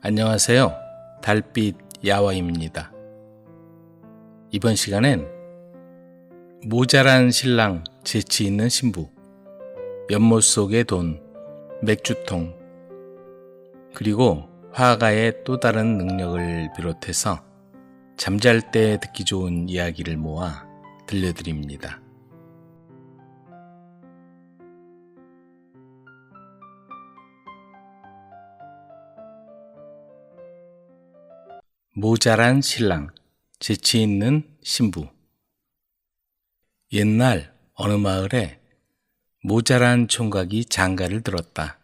안녕하세요. 달빛 야화입니다. 이번 시간엔 모자란 신랑, 재치 있는 신부, 연못 속의 돈, 맥주통, 그리고 화가의 또 다른 능력을 비롯해서 잠잘 때 듣기 좋은 이야기를 모아 들려드립니다. 모자란 신랑, 재치 있는 신부. 옛날 어느 마을에 모자란 총각이 장가를 들었다.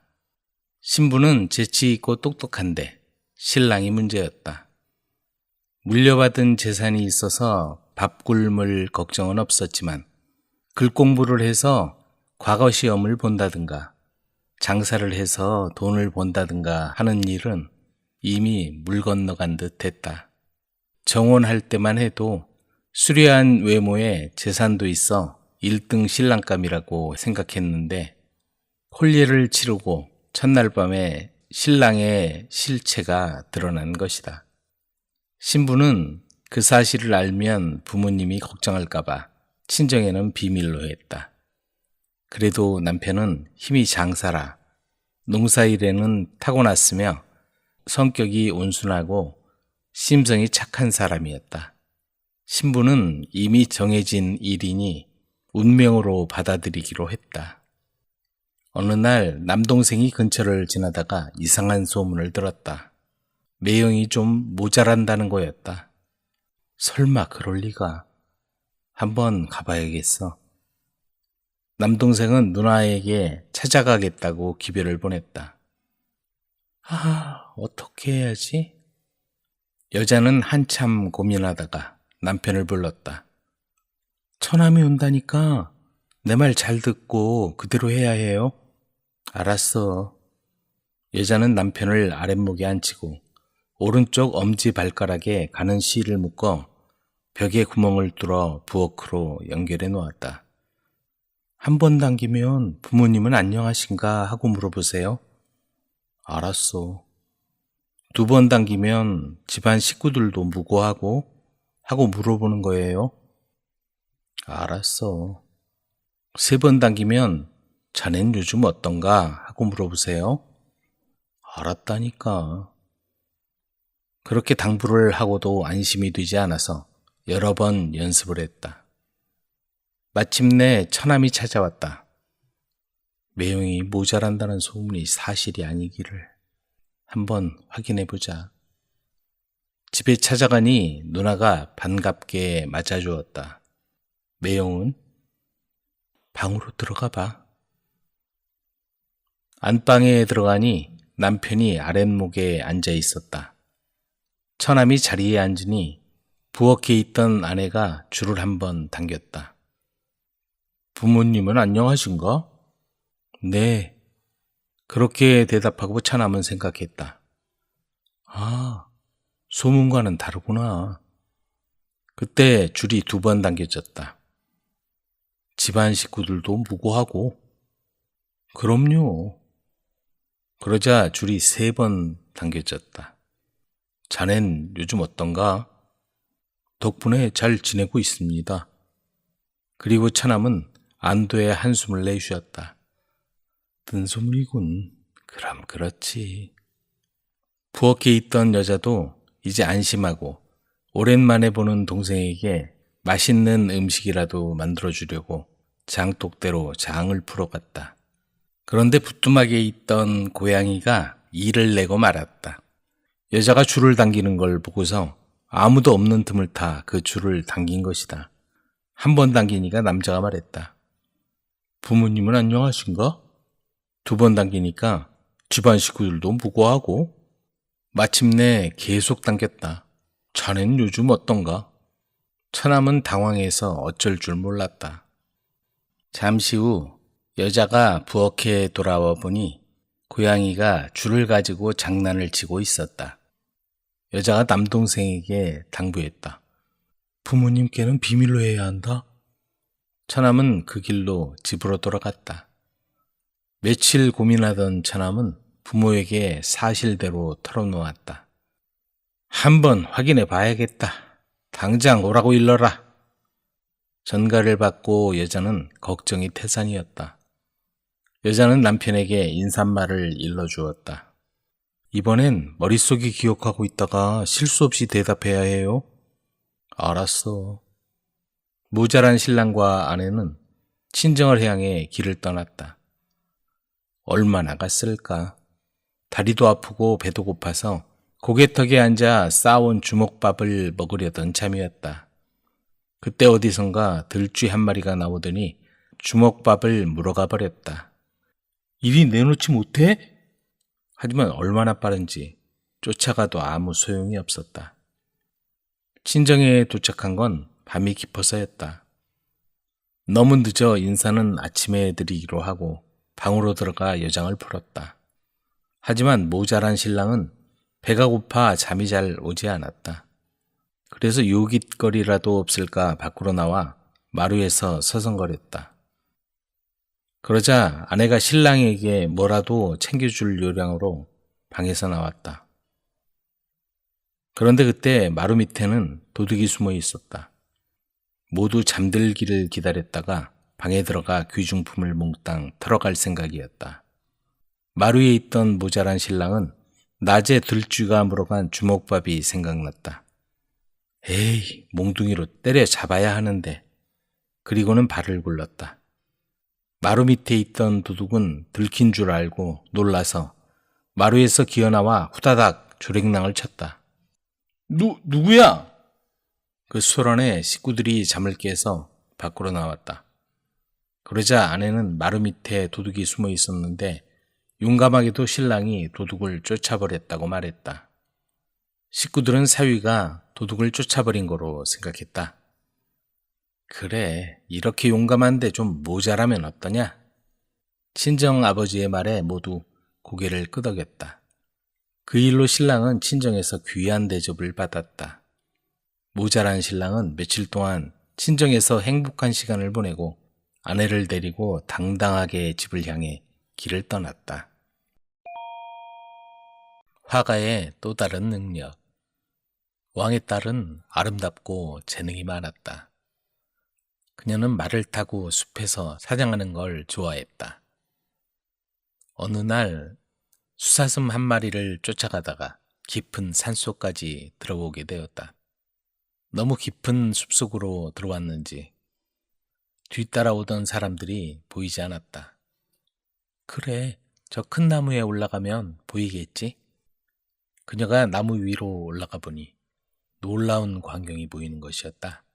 신부는 재치 있고 똑똑한데 신랑이 문제였다. 물려받은 재산이 있어서 밥 굶을 걱정은 없었지만 글 공부를 해서 과거 시험을 본다든가 장사를 해서 돈을 번다든가 하는 일은 이미 물 건너간 듯 했다. 정혼할 때만 해도 수려한 외모에 재산도 있어 1등 신랑감이라고 생각했는데 혼례를 치르고 첫날 밤에 신랑의 실체가 드러난 것이다. 신부는 그 사실을 알면 부모님이 걱정할까봐 친정에는 비밀로 했다. 그래도 남편은 힘이 장사라 농사일에는 타고났으며 성격이 온순하고 심성이 착한 사람이었다. 신부는 이미 정해진 일이니 운명으로 받아들이기로 했다. 어느 날 남동생이 근처를 지나다가 이상한 소문을 들었다. 매형이 좀 모자란다는 거였다. 설마 그럴 리가. 한번 가봐야겠어. 남동생은 누나에게 찾아가겠다고 기별을 보냈다. 어떻게 해야지? 여자는 한참 고민하다가 남편을 불렀다. 처남이 온다니까 내 말 잘 듣고 그대로 해야 해요. 알았어. 여자는 남편을 아랫목에 앉히고 오른쪽 엄지발가락에 가는 실을 묶어 벽에 구멍을 뚫어 부엌으로 연결해 놓았다. 한 번 당기면 부모님은 안녕하신가 하고 물어보세요. 알았어. 2번 당기면 집안 식구들도 무고하고 하고 물어보는 거예요. 알았어. 3번 당기면 자넨 요즘 어떤가 하고 물어보세요. 알았다니까. 그렇게 당부를 하고도 안심이 되지 않아서 여러 번 연습을 했다. 마침내 처남이 찾아왔다. 매형이 모자란다는 소문이 사실이 아니기를 한번 확인해보자. 집에 찾아가니 누나가 반갑게 맞아주었다. 매형은 방으로 들어가 봐. 안방에 들어가니 남편이 아랫목에 앉아 있었다. 처남이 자리에 앉으니 부엌에 있던 아내가 줄을 한번 당겼다. 부모님은 안녕하신가? 네. 그렇게 대답하고 처남은 생각했다. 소문과는 다르구나. 그때 줄이 2번 당겨졌다. 집안 식구들도 무고하고. 그럼요. 그러자 줄이 3번 당겨졌다. 자넨 요즘 어떤가? 덕분에 잘 지내고 있습니다. 그리고 처남은 안도의 한숨을 내쉬었다. 뜬소문이군. 그럼 그렇지. 부엌에 있던 여자도 이제 안심하고 오랜만에 보는 동생에게 맛있는 음식이라도 만들어주려고 장독대로 장을 풀어갔다. 그런데 부뚜막에 있던 고양이가 이를 내고 말았다. 여자가 줄을 당기는 걸 보고서 아무도 없는 틈을 타 그 줄을 당긴 것이다. 한 번 당기니까 남자가 말했다. 부모님은 안녕하신가? 2번 당기니까 집안 식구들도 무고하고. 마침내 계속 당겼다. 자넨 요즘 어떤가? 처남은 당황해서 어쩔 줄 몰랐다. 잠시 후 여자가 부엌에 돌아와 보니 고양이가 줄을 가지고 장난을 치고 있었다. 여자가 남동생에게 당부했다. 부모님께는 비밀로 해야 한다. 처남은 그 길로 집으로 돌아갔다. 며칠 고민하던 처남은 부모에게 사실대로 털어놓았다. 한번 확인해 봐야겠다. 당장 오라고 일러라. 전가를 받고 여자는 걱정이 태산이었다. 여자는 남편에게 인사말을 일러주었다. 이번엔 머릿속이 기억하고 있다가 실수 없이 대답해야 해요. 알았어. 모자란 신랑과 아내는 친정을 향해 길을 떠났다. 얼마나 갔을까? 다리도 아프고 배도 고파서 고개턱에 앉아 싸온 주먹밥을 먹으려던 참이었다. 그때 어디선가 들쥐 한 마리가 나오더니 주먹밥을 물어가 버렸다. 이리 내놓지 못해? 하지만 얼마나 빠른지 쫓아가도 아무 소용이 없었다. 친정에 도착한 건 밤이 깊어서였다. 너무 늦어 인사는 아침에 드리기로 하고 방으로 들어가 여장을 풀었다. 하지만 모자란 신랑은 배가 고파 잠이 잘 오지 않았다. 그래서 요깃거리라도 없을까 밖으로 나와 마루에서 서성거렸다. 그러자 아내가 신랑에게 뭐라도 챙겨줄 요량으로 방에서 나왔다. 그런데 그때 마루 밑에는 도둑이 숨어 있었다. 모두 잠들기를 기다렸다가 방에 들어가 귀중품을 몽땅 털어갈 생각이었다. 마루에 있던 모자란 신랑은 낮에 들쥐가 물어간 주먹밥이 생각났다. 에이, 몽둥이로 때려 잡아야 하는데. 그리고는 발을 굴렀다. 마루 밑에 있던 도둑은 들킨 줄 알고 놀라서 마루에서 기어나와 후다닥 조랭랑을 쳤다. 누구야? 그 소란에 식구들이 잠을 깨서 밖으로 나왔다. 그러자 아내는 마루 밑에 도둑이 숨어 있었는데 용감하게도 신랑이 도둑을 쫓아버렸다고 말했다. 식구들은 사위가 도둑을 쫓아버린 거로 생각했다. 그래, 이렇게 용감한데 좀 모자라면 어떠냐? 친정 아버지의 말에 모두 고개를 끄덕였다. 그 일로 신랑은 친정에서 귀한 대접을 받았다. 모자란 신랑은 며칠 동안 친정에서 행복한 시간을 보내고 아내를 데리고 당당하게 집을 향해 길을 떠났다. 화가의 또 다른 능력. 왕의 딸은 아름답고 재능이 많았다. 그녀는 말을 타고 숲에서 사냥하는 걸 좋아했다. 어느 날 수사슴 한 마리를 쫓아가다가 깊은 산속까지 들어오게 되었다. 너무 깊은 숲속으로 들어왔는지 뒤따라오던 사람들이 보이지 않았다. 그래, 저 큰 나무에 올라가면 보이겠지? 그녀가 나무 위로 올라가 보니 놀라운 광경이 보이는 것이었다.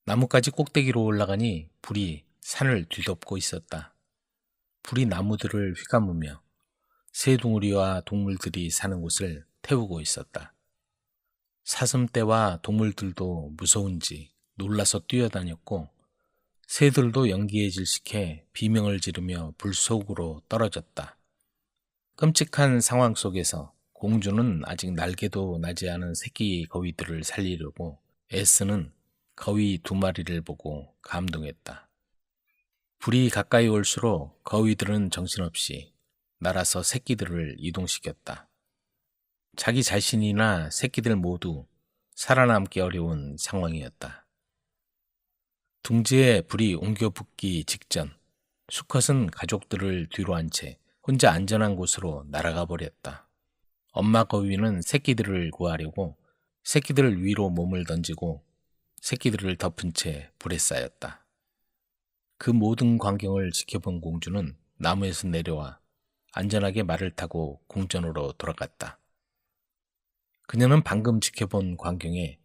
나무까지 꼭대기로 올라가니 불이 산을 뒤덮고 있었다. 불이 나무들을 휘감으며 새둥우리와 동물들이 사는 곳을 태우고 있었다. 사슴떼와 동물들도 무서운지 놀라서 뛰어다녔고 새들도 연기에 질식해 비명을 지르며 불 속으로 떨어졌다. 끔찍한 상황 속에서 공주는 아직 날개도 나지 않은 새끼 거위들을 살리려고 애쓰는 거위 2마리를 보고 감동했다. 불이 가까이 올수록 거위들은 정신없이 날아서 새끼들을 이동시켰다. 자기 자신이나 새끼들 모두 살아남기 어려운 상황이었다. 둥지에 불이 옮겨 붙기 직전 수컷은 가족들을 뒤로 한 채 혼자 안전한 곳으로 날아가 버렸다. 엄마 거위는 새끼들을 구하려고 새끼들 위로 몸을 던지고 새끼들을 덮은 채 불에 쌓였다. 그 모든 광경을 지켜본 공주는 나무에서 내려와 안전하게 말을 타고 궁전으로 돌아갔다. 그녀는 방금 지켜본 광경에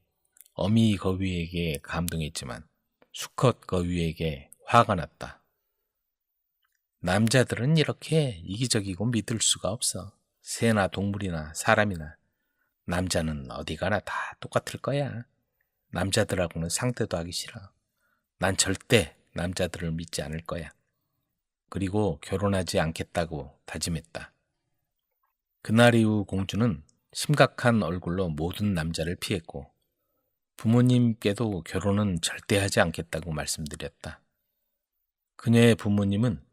어미 거위에게 감동했지만 수컷 거위에게 화가 났다. 남자들은 이렇게 이기적이고 믿을 수가 없어. 새나 동물이나 사람이나 남자는 어디 가나 다 똑같을 거야. 남자들하고는 상대도 하기 싫어. 난 절대 남자들을 믿지 않을 거야. 그리고 결혼하지 않겠다고 다짐했다. 그날 이후 공주는 심각한 얼굴로 모든 남자를 피했고 부모님께도 결혼은 절대 하지 않겠다고 말씀드렸다. 그녀의 부모님은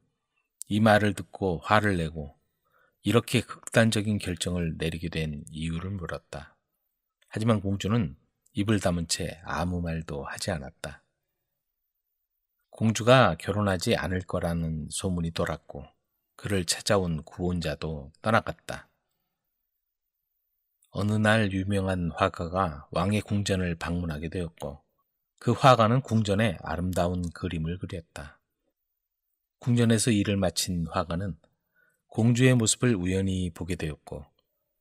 이 말을 듣고 화를 내고 이렇게 극단적인 결정을 내리게 된 이유를 물었다. 하지만 공주는 입을 다문 채 아무 말도 하지 않았다. 공주가 결혼하지 않을 거라는 소문이 돌았고 그를 찾아온 구원자도 떠나갔다. 어느 날 유명한 화가가 왕의 궁전을 방문하게 되었고 그 화가는 궁전에 아름다운 그림을 그렸다. 궁전에서 일을 마친 화가는 공주의 모습을 우연히 보게 되었고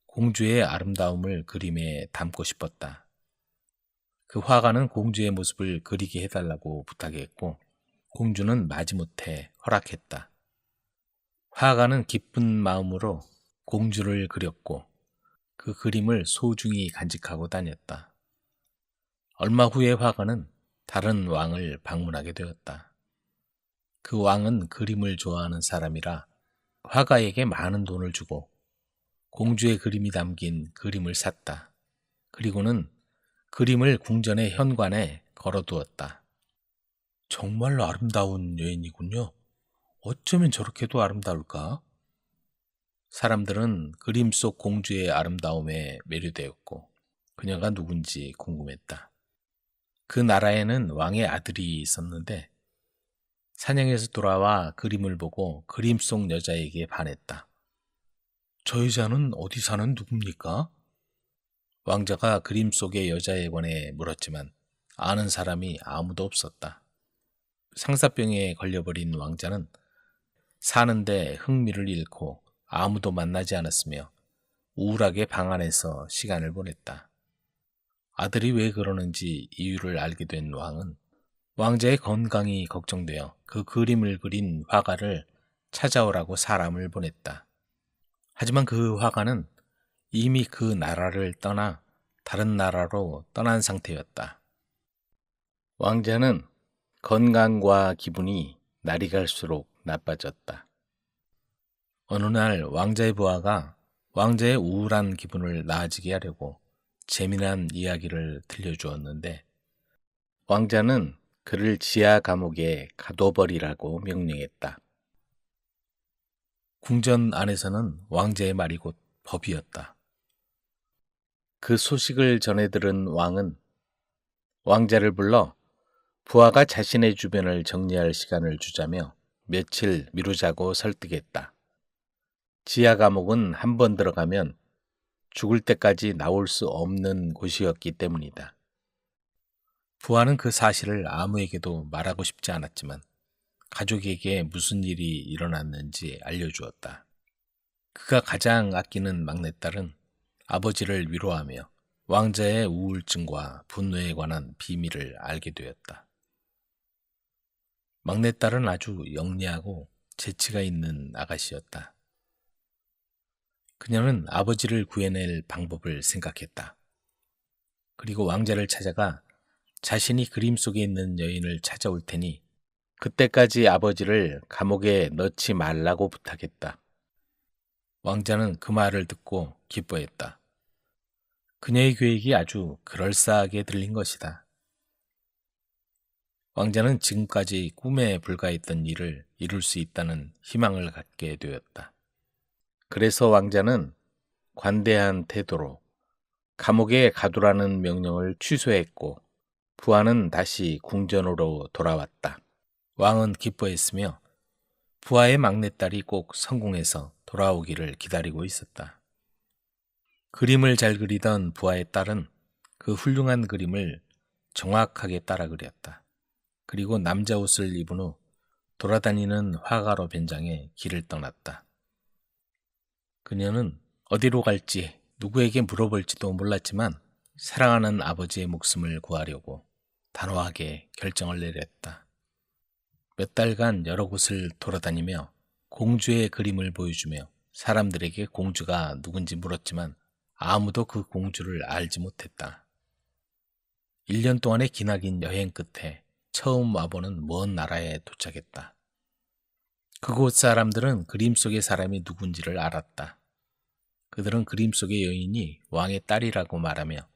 공주의 아름다움을 그림에 담고 싶었다. 그 화가는 공주의 모습을 그리게 해달라고 부탁했고 공주는 마지못해 허락했다. 화가는 기쁜 마음으로 공주를 그렸고 그 그림을 소중히 간직하고 다녔다. 얼마 후에 화가는 다른 왕을 방문하게 되었다. 그 왕은 그림을 좋아하는 사람이라 화가에게 많은 돈을 주고 공주의 그림이 담긴 그림을 샀다. 그리고는 그림을 궁전의 현관에 걸어두었다. 정말 아름다운 여인이군요. 어쩌면 저렇게도 아름다울까? 사람들은 그림 속 공주의 아름다움에 매료되었고 그녀가 누군지 궁금했다. 그 나라에는 왕의 아들이 있었는데 사냥에서 돌아와 그림을 보고 그림 속 여자에게 반했다. 저 여자는 어디 사는 누굽니까? 왕자가 그림 속의 여자에 관해 물었지만 아는 사람이 아무도 없었다. 상사병에 걸려버린 왕자는 사는데 흥미를 잃고 아무도 만나지 않았으며 우울하게 방 안에서 시간을 보냈다. 아들이 왜 그러는지 이유를 알게 된 왕은 왕자의 건강이 걱정되어 그 그림을 그린 화가를 찾아오라고 사람을 보냈다. 하지만 그 화가는 이미 그 나라를 떠나 다른 나라로 떠난 상태였다. 왕자는 건강과 기분이 날이 갈수록 나빠졌다. 어느 날 왕자의 부하가 왕자의 우울한 기분을 나아지게 하려고 재미난 이야기를 들려주었는데 왕자는 그를 지하 감옥에 가둬버리라고 명령했다. 궁전 안에서는 왕자의 말이 곧 법이었다. 그 소식을 전해 들은 왕은 왕자를 불러 부하가 자신의 주변을 정리할 시간을 주자며 며칠 미루자고 설득했다. 지하 감옥은 한 번 들어가면 죽을 때까지 나올 수 없는 곳이었기 때문이다. 부하는 그 사실을 아무에게도 말하고 싶지 않았지만 가족에게 무슨 일이 일어났는지 알려주었다. 그가 가장 아끼는 막내딸은 아버지를 위로하며 왕자의 우울증과 분노에 관한 비밀을 알게 되었다. 막내딸은 아주 영리하고 재치가 있는 아가씨였다. 그녀는 아버지를 구해낼 방법을 생각했다. 그리고 왕자를 찾아가 자신이 그림 속에 있는 여인을 찾아올 테니 그때까지 아버지를 감옥에 넣지 말라고 부탁했다. 왕자는 그 말을 듣고 기뻐했다. 그녀의 계획이 아주 그럴싸하게 들린 것이다. 왕자는 지금까지 꿈에 불과했던 일을 이룰 수 있다는 희망을 갖게 되었다. 그래서 왕자는 관대한 태도로 감옥에 가두라는 명령을 취소했고 부하는 다시 궁전으로 돌아왔다. 왕은 기뻐했으며 부하의 막내딸이 꼭 성공해서 돌아오기를 기다리고 있었다. 그림을 잘 그리던 부하의 딸은 그 훌륭한 그림을 정확하게 따라 그렸다. 그리고 남자 옷을 입은 후 돌아다니는 화가로 변장해 길을 떠났다. 그녀는 어디로 갈지 누구에게 물어볼지도 몰랐지만 사랑하는 아버지의 목숨을 구하려고 단호하게 결정을 내렸다. 몇 달간 여러 곳을 돌아다니며 공주의 그림을 보여주며 사람들에게 공주가 누군지 물었지만 아무도 그 공주를 알지 못했다. 1년 동안의 기나긴 여행 끝에 처음 와보는 먼 나라에 도착했다. 그곳 사람들은 그림 속의 사람이 누군지를 알았다. 그들은 그림 속의 여인이 왕의 딸이라고 말하며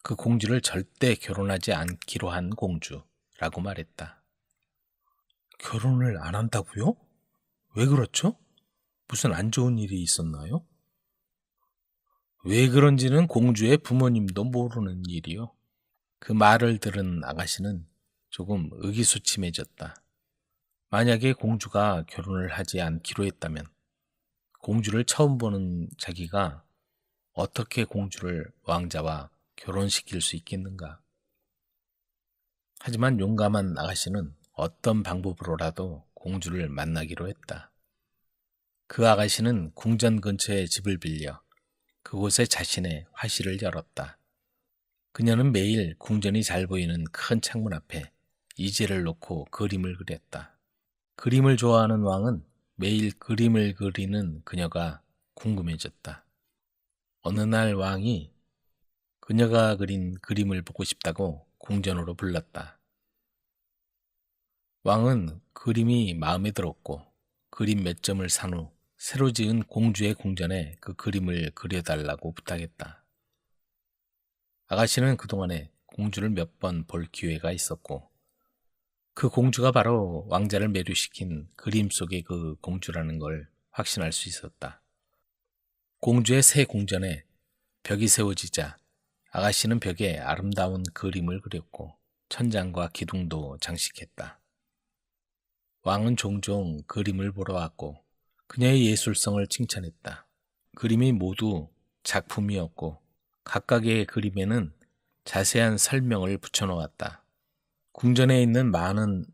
그 공주를 절대 결혼하지 않기로 한 공주라고 말했다. 결혼을 안 한다고요? 왜 그렇죠? 무슨 안 좋은 일이 있었나요? 왜 그런지는 공주의 부모님도 모르는 일이요. 그 말을 들은 아가씨는 조금 의기소침해졌다. 만약에 공주가 결혼을 하지 않기로 했다면 공주를 처음 보는 자기가 어떻게 공주를 왕자와 결혼시킬 수 있겠는가? 하지만 용감한 아가씨는 어떤 방법으로라도 공주를 만나기로 했다. 그 아가씨는 궁전 근처에 집을 빌려 그곳에 자신의 화실을 열었다. 그녀는 매일 궁전이 잘 보이는 큰 창문 앞에 이젤을 놓고 그림을 그렸다. 그림을 좋아하는 왕은 매일 그림을 그리는 그녀가 궁금해졌다. 어느 날 왕이 그녀가 그린 그림을 보고 싶다고 궁전으로 불렀다. 왕은 그림이 마음에 들었고 그림 몇 점을 산 후 새로 지은 공주의 궁전에 그 그림을 그려달라고 부탁했다. 아가씨는 그동안에 공주를 몇 번 볼 기회가 있었고 그 공주가 바로 왕자를 매료시킨 그림 속의 그 공주라는 걸 확신할 수 있었다. 공주의 새 궁전에 벽이 세워지자 아가씨는 벽에 아름다운 그림을 그렸고 천장과 기둥도 장식했다. 왕은 종종 그림을 보러 왔고 그녀의 예술성을 칭찬했다. 그림이 모두 작품이었고 각각의 그림에는 자세한 설명을 붙여놓았다. 궁전에 있는 많은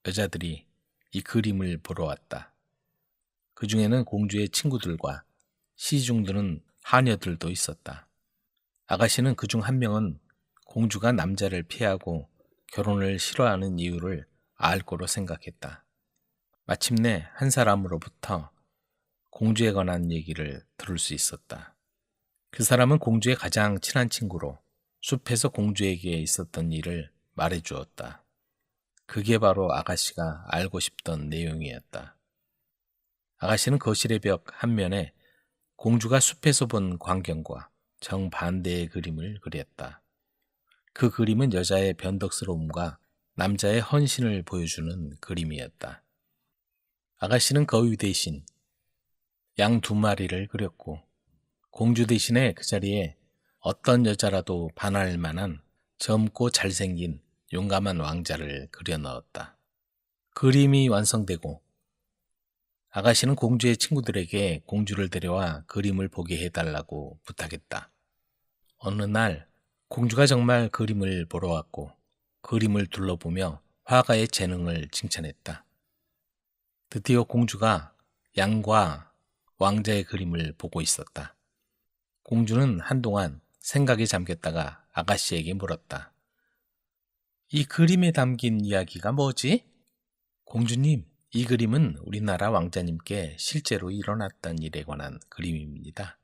여자들이 이 그림을 보러 왔다. 그 중에는 공주의 친구들과 시중드는 하녀들도 있었다. 아가씨는 그중 한 명은 공주가 남자를 피하고 결혼을 싫어하는 이유를 알 거로 생각했다. 마침내 한 사람으로부터 공주에 관한 얘기를 들을 수 있었다. 그 사람은 공주의 가장 친한 친구로 숲에서 공주에게 있었던 일을 말해주었다. 그게 바로 아가씨가 알고 싶던 내용이었다. 아가씨는 거실의 벽 한 면에 공주가 숲에서 본 광경과 정반대의 그림을 그렸다. 그 그림은 여자의 변덕스러움과 남자의 헌신을 보여주는 그림이었다. 아가씨는 거위 대신 양 2마리를 그렸고 공주 대신에 그 자리에 어떤 여자라도 반할 만한 젊고 잘생긴 용감한 왕자를 그려 넣었다. 그림이 완성되고 아가씨는 공주의 친구들에게 공주를 데려와 그림을 보게 해달라고 부탁했다. 어느 날 공주가 정말 그림을 보러 왔고 그림을 둘러보며 화가의 재능을 칭찬했다. 드디어 공주가 양과 왕자의 그림을 보고 있었다. 공주는 한동안 생각에 잠겼다가 아가씨에게 물었다. 이 그림에 담긴 이야기가 뭐지? 공주님, 이 그림은 우리나라 왕자님께 실제로 일어났던 일에 관한 그림입니다.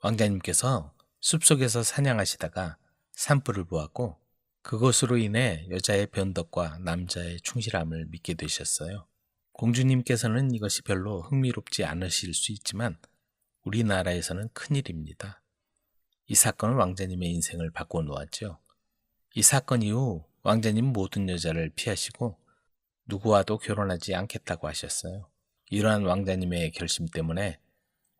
왕자님께서 숲속에서 사냥하시다가 산불을 보았고 그것으로 인해 여자의 변덕과 남자의 충실함을 믿게 되셨어요. 공주님께서는 이것이 별로 흥미롭지 않으실 수 있지만 우리나라에서는 큰일입니다. 이 사건은 왕자님의 인생을 바꿔놓았죠. 이 사건 이후 왕자님 모든 여자를 피하시고 누구와도 결혼하지 않겠다고 하셨어요. 이러한 왕자님의 결심 때문에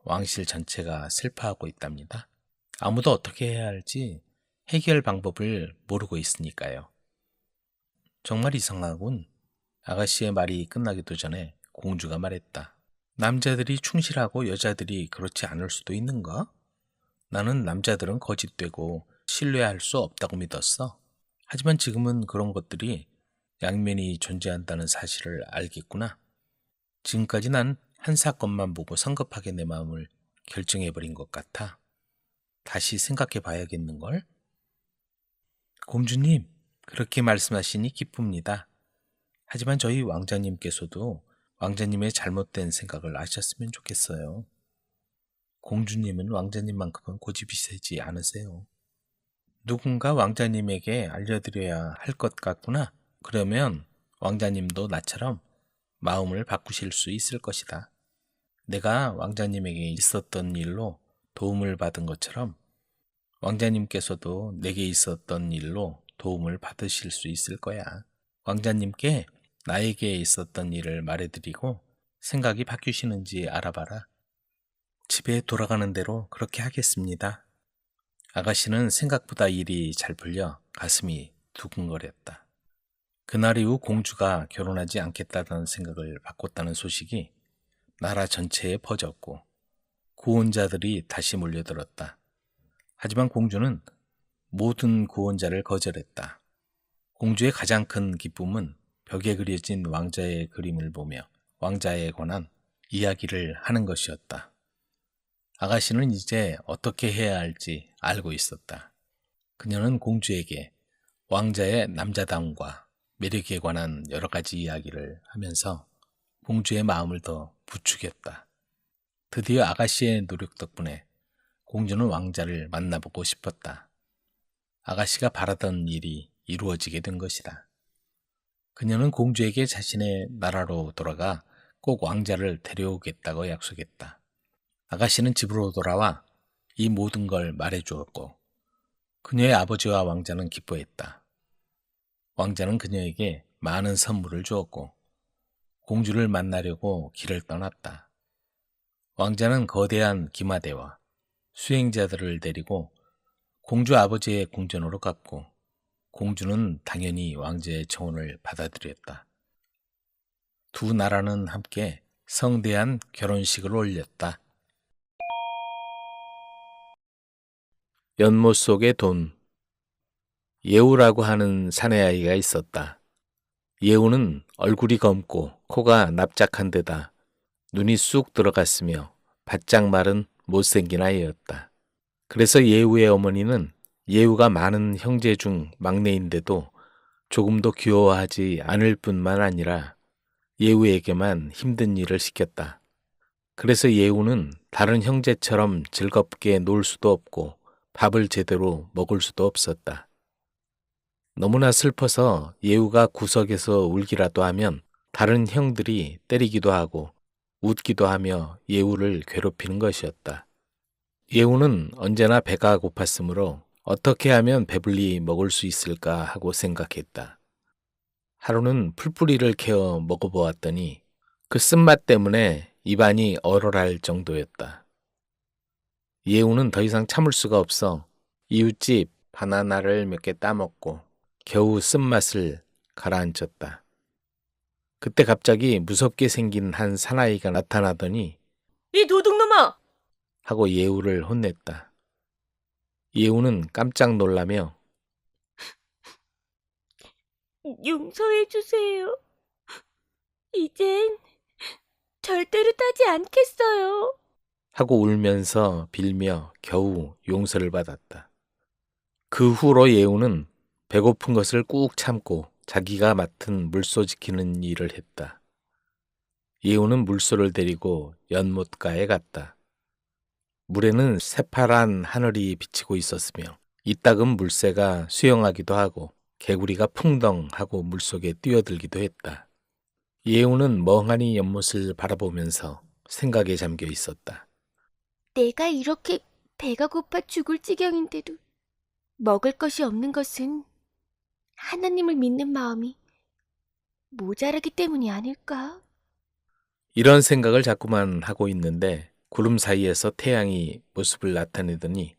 왕실 전체가 슬퍼하고 있답니다. 아무도 어떻게 해야 할지 해결 방법을 모르고 있으니까요. 정말 이상하군. 아가씨의 말이 끝나기도 전에 공주가 말했다. 남자들이 충실하고 여자들이 그렇지 않을 수도 있는가? 나는 남자들은 거짓되고 신뢰할 수 없다고 믿었어. 하지만 지금은 그런 것들이 양면이 존재한다는 사실을 알겠구나. 지금까지 난 한 사건만 보고 성급하게 내 마음을 결정해버린 것 같아. 다시 생각해 봐야겠는걸? 공주님, 그렇게 말씀하시니 기쁩니다. 하지만 저희 왕자님께서도 왕자님의 잘못된 생각을 아셨으면 좋겠어요. 공주님은 왕자님만큼은 고집이 세지 않으세요. 누군가 왕자님에게 알려드려야 할 것 같구나. 그러면 왕자님도 나처럼 마음을 바꾸실 수 있을 것이다. 내가 왕자님에게 있었던 일로 도움을 받은 것처럼 왕자님께서도 내게 있었던 일로 도움을 받으실 수 있을 거야. 왕자님께 나에게 있었던 일을 말해드리고 생각이 바뀌시는지 알아봐라. 집에 돌아가는 대로 그렇게 하겠습니다. 아가씨는 생각보다 일이 잘 풀려 가슴이 두근거렸다. 그날 이후 공주가 결혼하지 않겠다는 생각을 바꿨다는 소식이 나라 전체에 퍼졌고 구원자들이 다시 몰려들었다. 하지만 공주는 모든 구원자를 거절했다. 공주의 가장 큰 기쁨은 벽에 그려진 왕자의 그림을 보며 왕자에 관한 이야기를 하는 것이었다. 아가씨는 이제 어떻게 해야 할지 알고 있었다. 그녀는 공주에게 왕자의 남자다움과 매력에 관한 여러 가지 이야기를 하면서 공주의 마음을 더 부추겼다. 드디어 아가씨의 노력 덕분에 공주는 왕자를 만나보고 싶었다. 아가씨가 바라던 일이 이루어지게 된 것이다. 그녀는 공주에게 자신의 나라로 돌아가 꼭 왕자를 데려오겠다고 약속했다. 아가씨는 집으로 돌아와 이 모든 걸 말해주었고 그녀의 아버지와 왕자는 기뻐했다. 왕자는 그녀에게 많은 선물을 주었고 공주를 만나려고 길을 떠났다. 왕자는 거대한 기마대와 수행자들을 데리고 공주 아버지의 궁전으로 갔고 공주는 당연히 왕자의 청혼을 받아들였다. 두 나라는 함께 성대한 결혼식을 올렸다. 연못 속의 돈. 예우라고 하는 사내아이가 있었다. 예우는 얼굴이 검고 코가 납작한 데다 눈이 쑥 들어갔으며 바짝 마른 못생긴 아이였다. 그래서 예우의 어머니는 예우가 많은 형제 중 막내인데도 조금도 귀여워하지 않을 뿐만 아니라 예우에게만 힘든 일을 시켰다. 그래서 예우는 다른 형제처럼 즐겁게 놀 수도 없고 밥을 제대로 먹을 수도 없었다. 너무나 슬퍼서 예우가 구석에서 울기라도 하면 다른 형들이 때리기도 하고 웃기도 하며 예우를 괴롭히는 것이었다. 예우는 언제나 배가 고팠으므로 어떻게 하면 배불리 먹을 수 있을까 하고 생각했다. 하루는 풀뿌리를 캐어 먹어보았더니 그 쓴맛 때문에 입안이 얼얼할 정도였다. 예우는 더 이상 참을 수가 없어 이웃집 바나나를 몇 개 따먹고 겨우 쓴맛을 가라앉혔다. 그때 갑자기 무섭게 생긴 한 사나이가 나타나더니 이 도둑놈아! 하고 예우를 혼냈다. 예우는 깜짝 놀라며 용서해주세요. 이젠 절대로 따지 않겠어요. 하고 울면서 빌며 겨우 용서를 받았다. 그 후로 예우는 배고픈 것을 꾹 참고 자기가 맡은 물소 지키는 일을 했다. 예우는 물소를 데리고 연못가에 갔다. 물에는 새파란 하늘이 비치고 있었으며 이따금 물새가 수영하기도 하고 개구리가 풍덩하고 물속에 뛰어들기도 했다. 예우는 멍하니 연못을 바라보면서 생각에 잠겨 있었다. 내가 이렇게 배가 고파 죽을 지경인데도 먹을 것이 없는 것은 하나님을 믿는 마음이 모자라기 때문이 아닐까? 이런 생각을 자꾸만 하고 있는데 구름 사이에서 태양이 모습을 나타내더니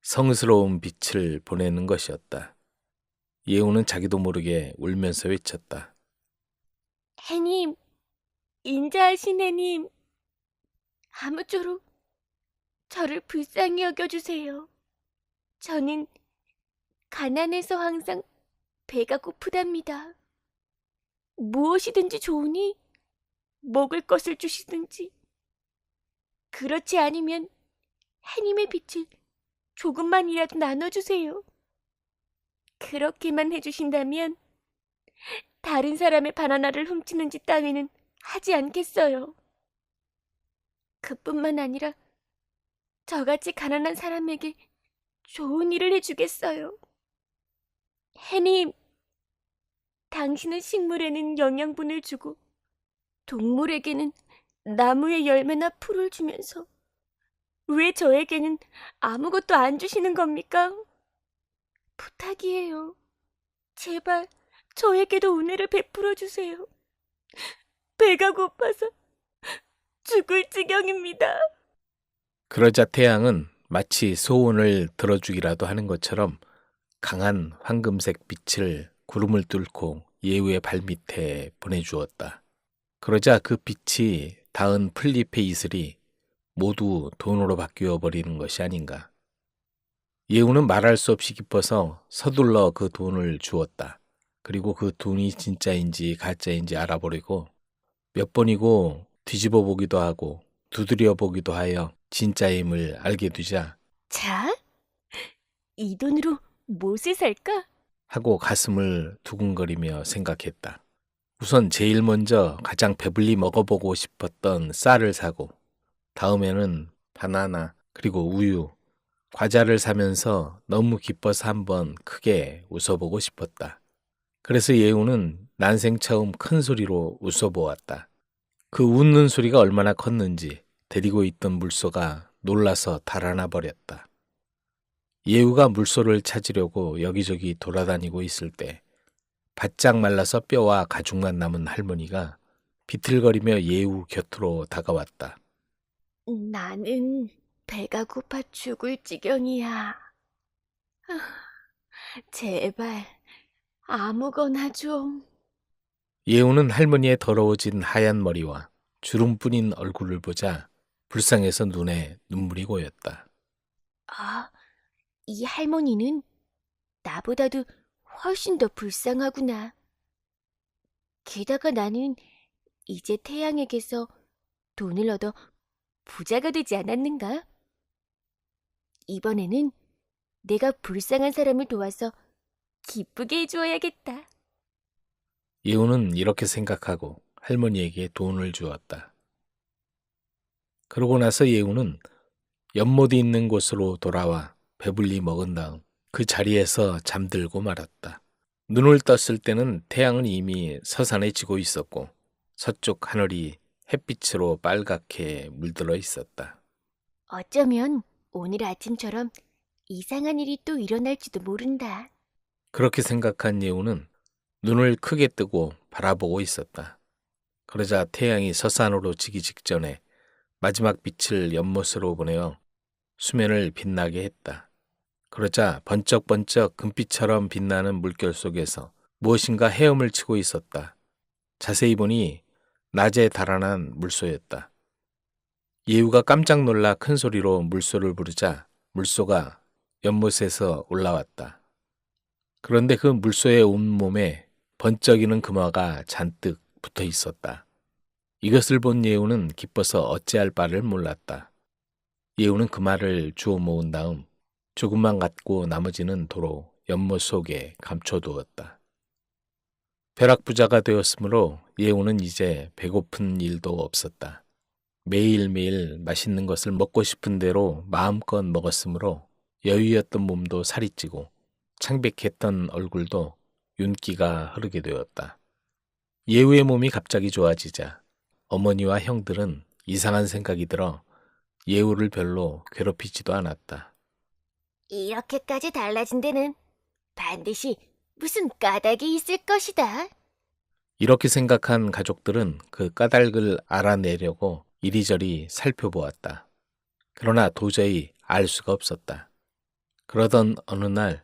성스러운 빛을 보내는 것이었다. 예우는 자기도 모르게 울면서 외쳤다. 해님, 인자하신 해님, 아무쪼록 저를 불쌍히 여겨주세요. 저는 가난해서 항상 배가 고프답니다. 무엇이든지 좋으니 먹을 것을 주시든지, 그렇지 않으면 해님의 빛을 조금만이라도 나눠주세요. 그렇게만 해주신다면 다른 사람의 바나나를 훔치는 짓 따위는 하지 않겠어요. 그뿐만 아니라 저같이 가난한 사람에게 좋은 일을 해주겠어요. 해님, 당신은 식물에는 영양분을 주고 동물에게는 나무의 열매나 풀을 주면서 왜 저에게는 아무것도 안 주시는 겁니까? 부탁이에요. 제발 저에게도 은혜를 베풀어 주세요. 배가 고파서 죽을 지경입니다. 그러자 태양은 마치 소원을 들어주기라도 하는 것처럼 강한 황금색 빛을 구름을 뚫고 예후의 발밑에 보내주었다. 그러자 그 빛이 닿은 풀잎의 이슬이 모두 돈으로 바뀌어 버리는 것이 아닌가. 예후는 말할 수 없이 기뻐서 서둘러 그 돈을 주었다. 그리고 그 돈이 진짜인지 가짜인지 알아보려고 몇 번이고 뒤집어 보기도 하고 두드려 보기도 하여 진짜임을 알게 되자 자, 이 돈으로 무엇을 살까? 하고 가슴을 두근거리며 생각했다. 우선 제일 먼저 가장 배불리 먹어보고 싶었던 쌀을 사고 다음에는 바나나 그리고 우유, 과자를 사면서 너무 기뻐서 한번 크게 웃어보고 싶었다. 그래서 예후는 난생 처음 큰 소리로 웃어보았다. 그 웃는 소리가 얼마나 컸는지 데리고 있던 물소가 놀라서 달아나 버렸다. 예후가 물소를 찾으려고 여기저기 돌아다니고 있을 때 바짝 말라서 뼈와 가죽만 남은 할머니가 비틀거리며 예후 곁으로 다가왔다. 나는 배가 고파 죽을 지경이야. 제발 아무거나 좀. 예후는 할머니의 더러워진 하얀 머리와 주름뿐인 얼굴을 보자 불쌍해서 눈에 눈물이 고였다. 아, 이 할머니는 나보다도 훨씬 더 불쌍하구나. 게다가 나는 이제 태양에게서 돈을 얻어 부자가 되지 않았는가? 이번에는 내가 불쌍한 사람을 도와서 기쁘게 해주어야겠다. 예후는 이렇게 생각하고 할머니에게 돈을 주었다. 그러고 나서 예후는 연못이 있는 곳으로 돌아와 배불리 먹은 다음 그 자리에서 잠들고 말았다. 눈을 떴을 때는 태양은 이미 서산에 지고 있었고 서쪽 하늘이 햇빛으로 빨갛게 물들어 있었다. 어쩌면 오늘 아침처럼 이상한 일이 또 일어날지도 모른다. 그렇게 생각한 예후는 눈을 크게 뜨고 바라보고 있었다. 그러자 태양이 서산으로 지기 직전에 마지막 빛을 연못으로 보내어 수면을 빛나게 했다. 그러자 번쩍번쩍 금빛처럼 빛나는 물결 속에서 무엇인가 헤엄을 치고 있었다. 자세히 보니 낮에 달아난 물소였다. 예후가 깜짝 놀라 큰 소리로 물소를 부르자 물소가 연못에서 올라왔다. 그런데 그 물소의 온몸에 번쩍이는 금화가 잔뜩 붙어 있었다. 이것을 본 예후는 기뻐서 어찌할 바를 몰랐다. 예후는 금화를 주워 모은 다음 조금만 갖고 나머지는 도로 연못 속에 감춰두었다. 벼락부자가 되었으므로 예후는 이제 배고픈 일도 없었다. 매일매일 맛있는 것을 먹고 싶은 대로 마음껏 먹었으므로 여유였던 몸도 살이 찌고 창백했던 얼굴도 윤기가 흐르게 되었다. 예후의 몸이 갑자기 좋아지자 어머니와 형들은 이상한 생각이 들어 예후를 별로 괴롭히지도 않았다. 이렇게까지 달라진 데는 반드시 무슨 까닭이 있을 것이다. 이렇게 생각한 가족들은 그 까닭을 알아내려고 이리저리 살펴보았다. 그러나 도저히 알 수가 없었다. 그러던 어느 날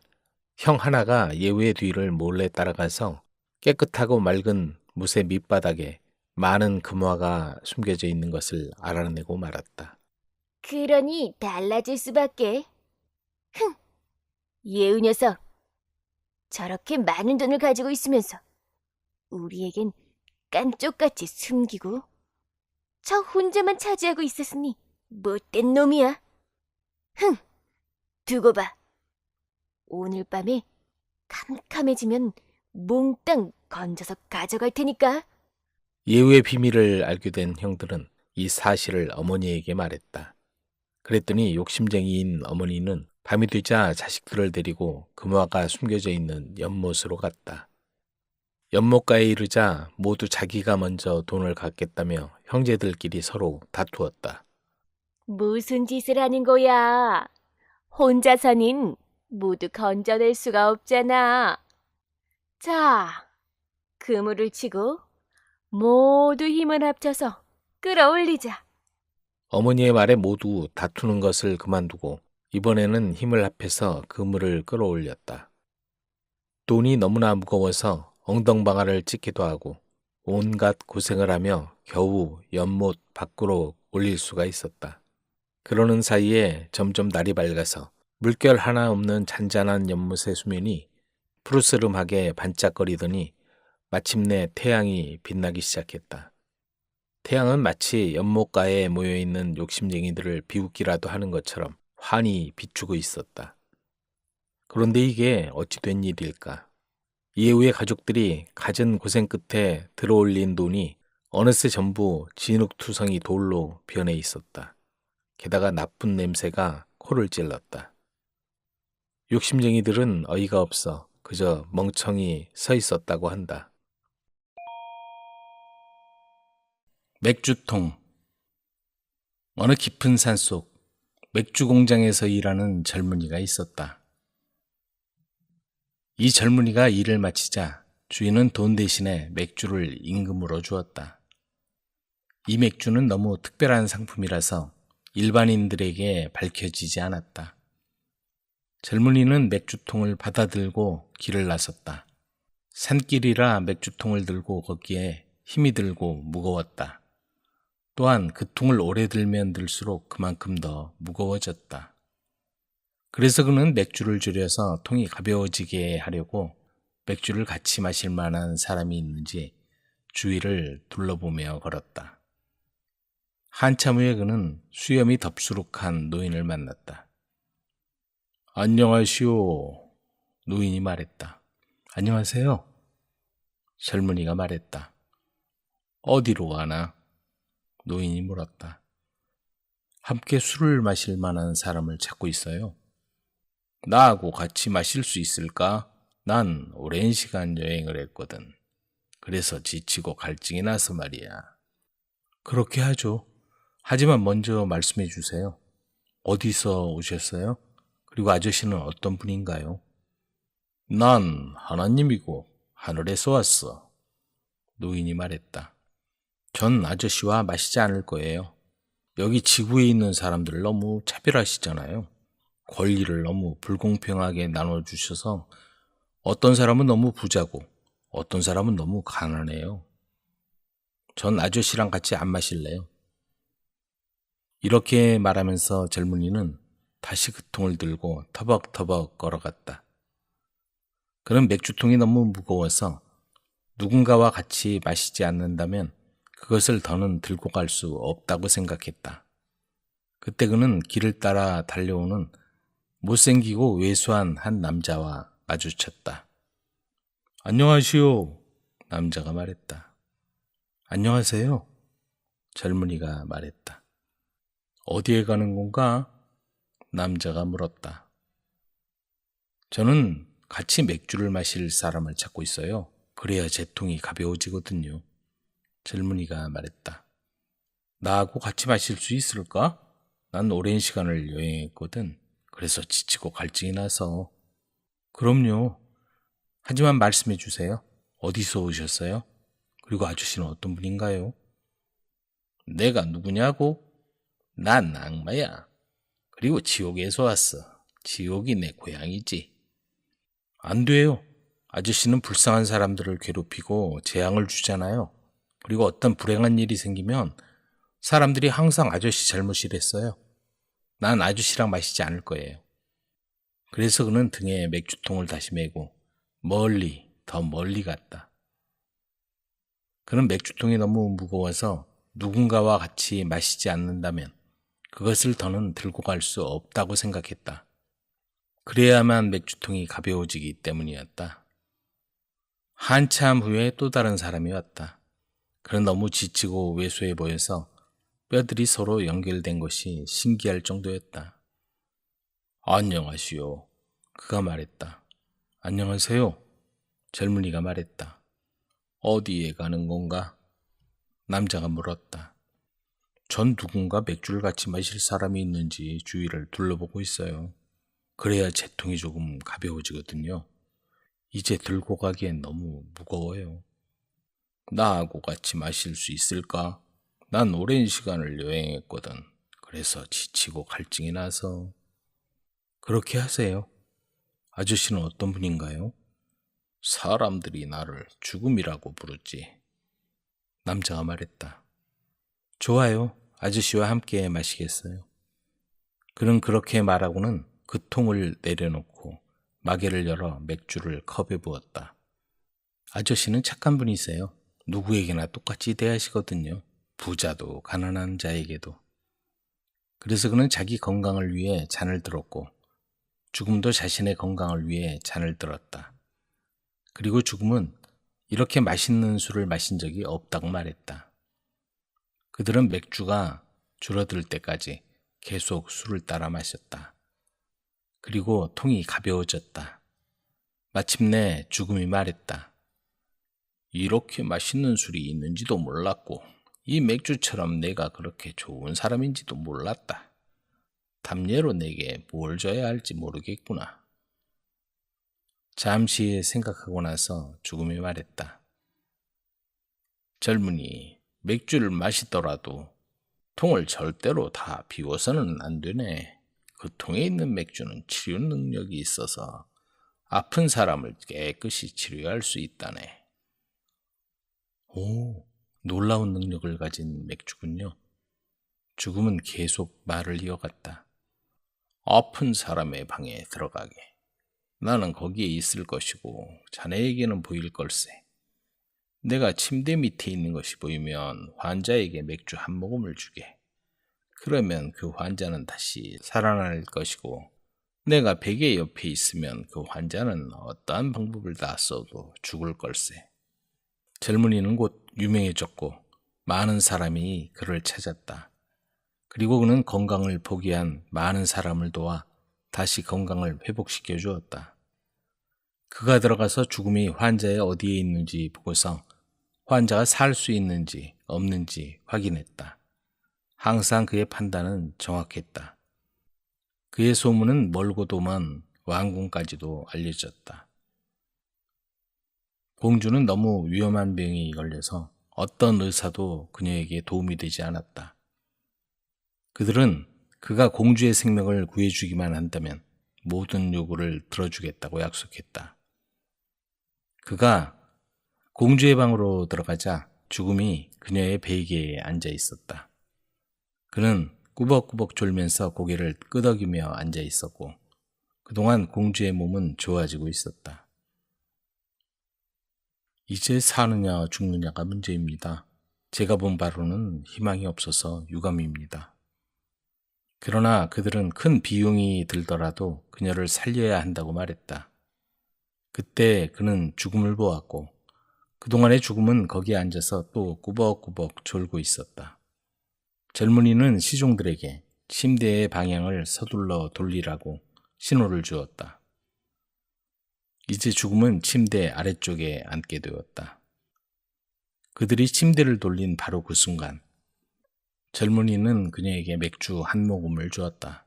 형 하나가 예후의 뒤를 몰래 따라가서 깨끗하고 맑은 못의 밑바닥에 많은 금화가 숨겨져 있는 것을 알아내고 말았다. 그러니 달라질 수밖에. 흥, 예우 녀석. 저렇게 많은 돈을 가지고 있으면서 우리에겐 깐쪽같이 숨기고 저 혼자만 차지하고 있었으니 못된 놈이야. 흥, 두고 봐. 오늘 밤에 캄캄해지면 몽땅 건져서 가져갈 테니까. 예후의 비밀을 알게 된 형들은 이 사실을 어머니에게 말했다. 그랬더니 욕심쟁이인 어머니는 밤이 되자 자식들을 데리고 금화가 숨겨져 있는 연못으로 갔다. 연못가에 이르자 모두 자기가 먼저 돈을 갖겠다며 형제들끼리 서로 다투었다. 무슨 짓을 하는 거야? 혼자서는 모두 건져낼 수가 없잖아. 자, 그물을 치고 모두 힘을 합쳐서 끌어올리자. 어머니의 말에 모두 다투는 것을 그만두고 이번에는 힘을 합해서 그물을 끌어올렸다. 돈이 너무나 무거워서 엉덩방아를 찢기도 하고 온갖 고생을 하며 겨우 연못 밖으로 올릴 수가 있었다. 그러는 사이에 점점 날이 밝아서 물결 하나 없는 잔잔한 연못의 수면이 푸르스름하게 반짝거리더니 마침내 태양이 빛나기 시작했다. 태양은 마치 연못가에 모여있는 욕심쟁이들을 비웃기라도 하는 것처럼 환히 비추고 있었다. 그런데 이게 어찌 된 일일까? 이해우의 가족들이 갖은 고생 끝에 들어올린 돈이 어느새 전부 진흙투성이 돌로 변해 있었다. 게다가 나쁜 냄새가 코를 찔렀다. 욕심쟁이들은 어이가 없어 그저 멍청이 서 있었다고 한다. 맥주통. 어느 깊은 산속 맥주 공장에서 일하는 젊은이가 있었다. 이 젊은이가 일을 마치자 주인은 돈 대신에 맥주를 임금으로 주었다. 이 맥주는 너무 특별한 상품이라서 일반인들에게 밝혀지지 않았다. 젊은이는 맥주통을 받아들고 길을 나섰다. 산길이라 맥주통을 들고 걷기에 힘이 들고 무거웠다. 또한 그 통을 오래 들면 들수록 그만큼 더 무거워졌다. 그래서 그는 맥주를 줄여서 통이 가벼워지게 하려고 맥주를 같이 마실 만한 사람이 있는지 주위를 둘러보며 걸었다. 한참 후에 그는 수염이 덥수룩한 노인을 만났다. 안녕하시오. 노인이 말했다. 안녕하세요. 젊은이가 말했다. 어디로 가나? 노인이 물었다. 함께 술을 마실 만한 사람을 찾고 있어요. 나하고 같이 마실 수 있을까? 난 오랜 시간 여행을 했거든. 그래서 지치고 갈증이 나서 말이야. 그렇게 하죠. 하지만 먼저 말씀해 주세요. 어디서 오셨어요? 그리고 아저씨는 어떤 분인가요? 난 하나님이고 하늘에서 왔어. 노인이 말했다. 전 아저씨와 마시지 않을 거예요. 여기 지구에 있는 사람들을 너무 차별하시잖아요. 권리를 너무 불공평하게 나눠주셔서 어떤 사람은 너무 부자고 어떤 사람은 너무 가난해요. 전 아저씨랑 같이 안 마실래요. 이렇게 말하면서 젊은이는 다시 그 통을 들고 터벅터벅 걸어갔다. 그는 맥주통이 너무 무거워서 누군가와 같이 마시지 않는다면 그것을 더는 들고 갈 수 없다고 생각했다. 그때 그는 길을 따라 달려오는 못생기고 왜소한 한 남자와 마주쳤다. 안녕하시오. 남자가 말했다. 안녕하세요. 젊은이가 말했다. 어디에 가는 건가? 남자가 물었다. 저는 같이 맥주를 마실 사람을 찾고 있어요. 그래야 제 통이 가벼워지거든요. 젊은이가 말했다. 나하고 같이 마실 수 있을까? 난 오랜 시간을 여행했거든. 그래서 지치고 갈증이 나서. 그럼요. 하지만 말씀해 주세요. 어디서 오셨어요? 그리고 아저씨는 어떤 분인가요? 내가 누구냐고? 난 악마야. 그리고 지옥에서 왔어. 지옥이 내 고향이지. 안 돼요. 아저씨는 불쌍한 사람들을 괴롭히고 재앙을 주잖아요. 그리고 어떤 불행한 일이 생기면 사람들이 항상 아저씨 잘못이랬어요. 난 아저씨랑 마시지 않을 거예요. 그래서 그는 등에 맥주통을 다시 메고 더 멀리 갔다. 그는 맥주통이 너무 무거워서 누군가와 같이 마시지 않는다면 그것을 더는 들고 갈 수 없다고 생각했다. 그래야만 맥주통이 가벼워지기 때문이었다. 한참 후에 또 다른 사람이 왔다. 그는 너무 지치고 왜소해 보여서 뼈들이 서로 연결된 것이 신기할 정도였다. 안녕하시오. 그가 말했다. 안녕하세요. 젊은이가 말했다. 어디에 가는 건가? 남자가 물었다. 전 누군가 맥주를 같이 마실 사람이 있는지 주위를 둘러보고 있어요. 그래야 제 통이 조금 가벼워지거든요. 이제 들고 가기엔 너무 무거워요. 나하고 같이 마실 수 있을까? 난 오랜 시간을 여행했거든. 그래서 지치고 갈증이 나서. 그렇게 하세요. 아저씨는 어떤 분인가요? 사람들이 나를 죽음이라고 부르지. 남자가 말했다. 좋아요. 아저씨와 함께 마시겠어요. 그는 그렇게 말하고는 그 통을 내려놓고 마개를 열어 맥주를 컵에 부었다. 아저씨는 착한 분이세요. 누구에게나 똑같이 대하시거든요. 부자도 가난한 자에게도. 그래서 그는 자기 건강을 위해 잔을 들었고 죽음도 자신의 건강을 위해 잔을 들었다. 그리고 죽음은 이렇게 맛있는 술을 마신 적이 없다고 말했다. 그들은 맥주가 줄어들 때까지 계속 술을 따라 마셨다. 그리고 통이 가벼워졌다. 마침내 죽음이 말했다. 이렇게 맛있는 술이 있는지도 몰랐고 이 맥주처럼 내가 그렇게 좋은 사람인지도 몰랐다. 담례로 내게 뭘 줘야 할지 모르겠구나. 잠시 생각하고 나서 죽음이 말했다. 젊은이, 맥주를 마시더라도 통을 절대로 다 비워서는 안 되네. 그 통에 있는 맥주는 치료 능력이 있어서 아픈 사람을 깨끗이 치료할 수 있다네. 오, 놀라운 능력을 가진 맥주군요. 죽음은 계속 말을 이어갔다. 아픈 사람의 방에 들어가게. 나는 거기에 있을 것이고 자네에게는 보일 걸세. 내가 침대 밑에 있는 것이 보이면 환자에게 맥주 한 모금을 주게. 그러면 그 환자는 다시 살아날 것이고 내가 베개 옆에 있으면 그 환자는 어떠한 방법을 다 써도 죽을 걸세. 젊은이는 곧 유명해졌고 많은 사람이 그를 찾았다. 그리고 그는 건강을 포기한 많은 사람을 도와 다시 건강을 회복시켜 주었다. 그가 들어가서 죽음이 환자의 어디에 있는지 보고서 환자가 살 수 있는지 없는지 확인했다. 항상 그의 판단은 정확했다. 그의 소문은 멀고도 먼 왕궁까지도 알려졌다. 공주는 너무 위험한 병이 걸려서 어떤 의사도 그녀에게 도움이 되지 않았다. 그들은 그가 공주의 생명을 구해주기만 한다면 모든 요구를 들어주겠다고 약속했다. 그가 공주의 방으로 들어가자 죽음이 그녀의 베개에 앉아 있었다. 그는 꾸벅꾸벅 졸면서 고개를 끄덕이며 앉아 있었고 그동안 공주의 몸은 좋아지고 있었다. 이제 사느냐 죽느냐가 문제입니다. 제가 본 바로는 희망이 없어서 유감입니다. 그러나 그들은 큰 비용이 들더라도 그녀를 살려야 한다고 말했다. 그때 그는 죽음을 보았고 그동안의 죽음은 거기에 앉아서 또 꾸벅꾸벅 졸고 있었다. 젊은이는 시종들에게 침대의 방향을 서둘러 돌리라고 신호를 주었다. 이제 죽음은 침대 아래쪽에 앉게 되었다. 그들이 침대를 돌린 바로 그 순간 젊은이는 그녀에게 맥주 한 모금을 주었다.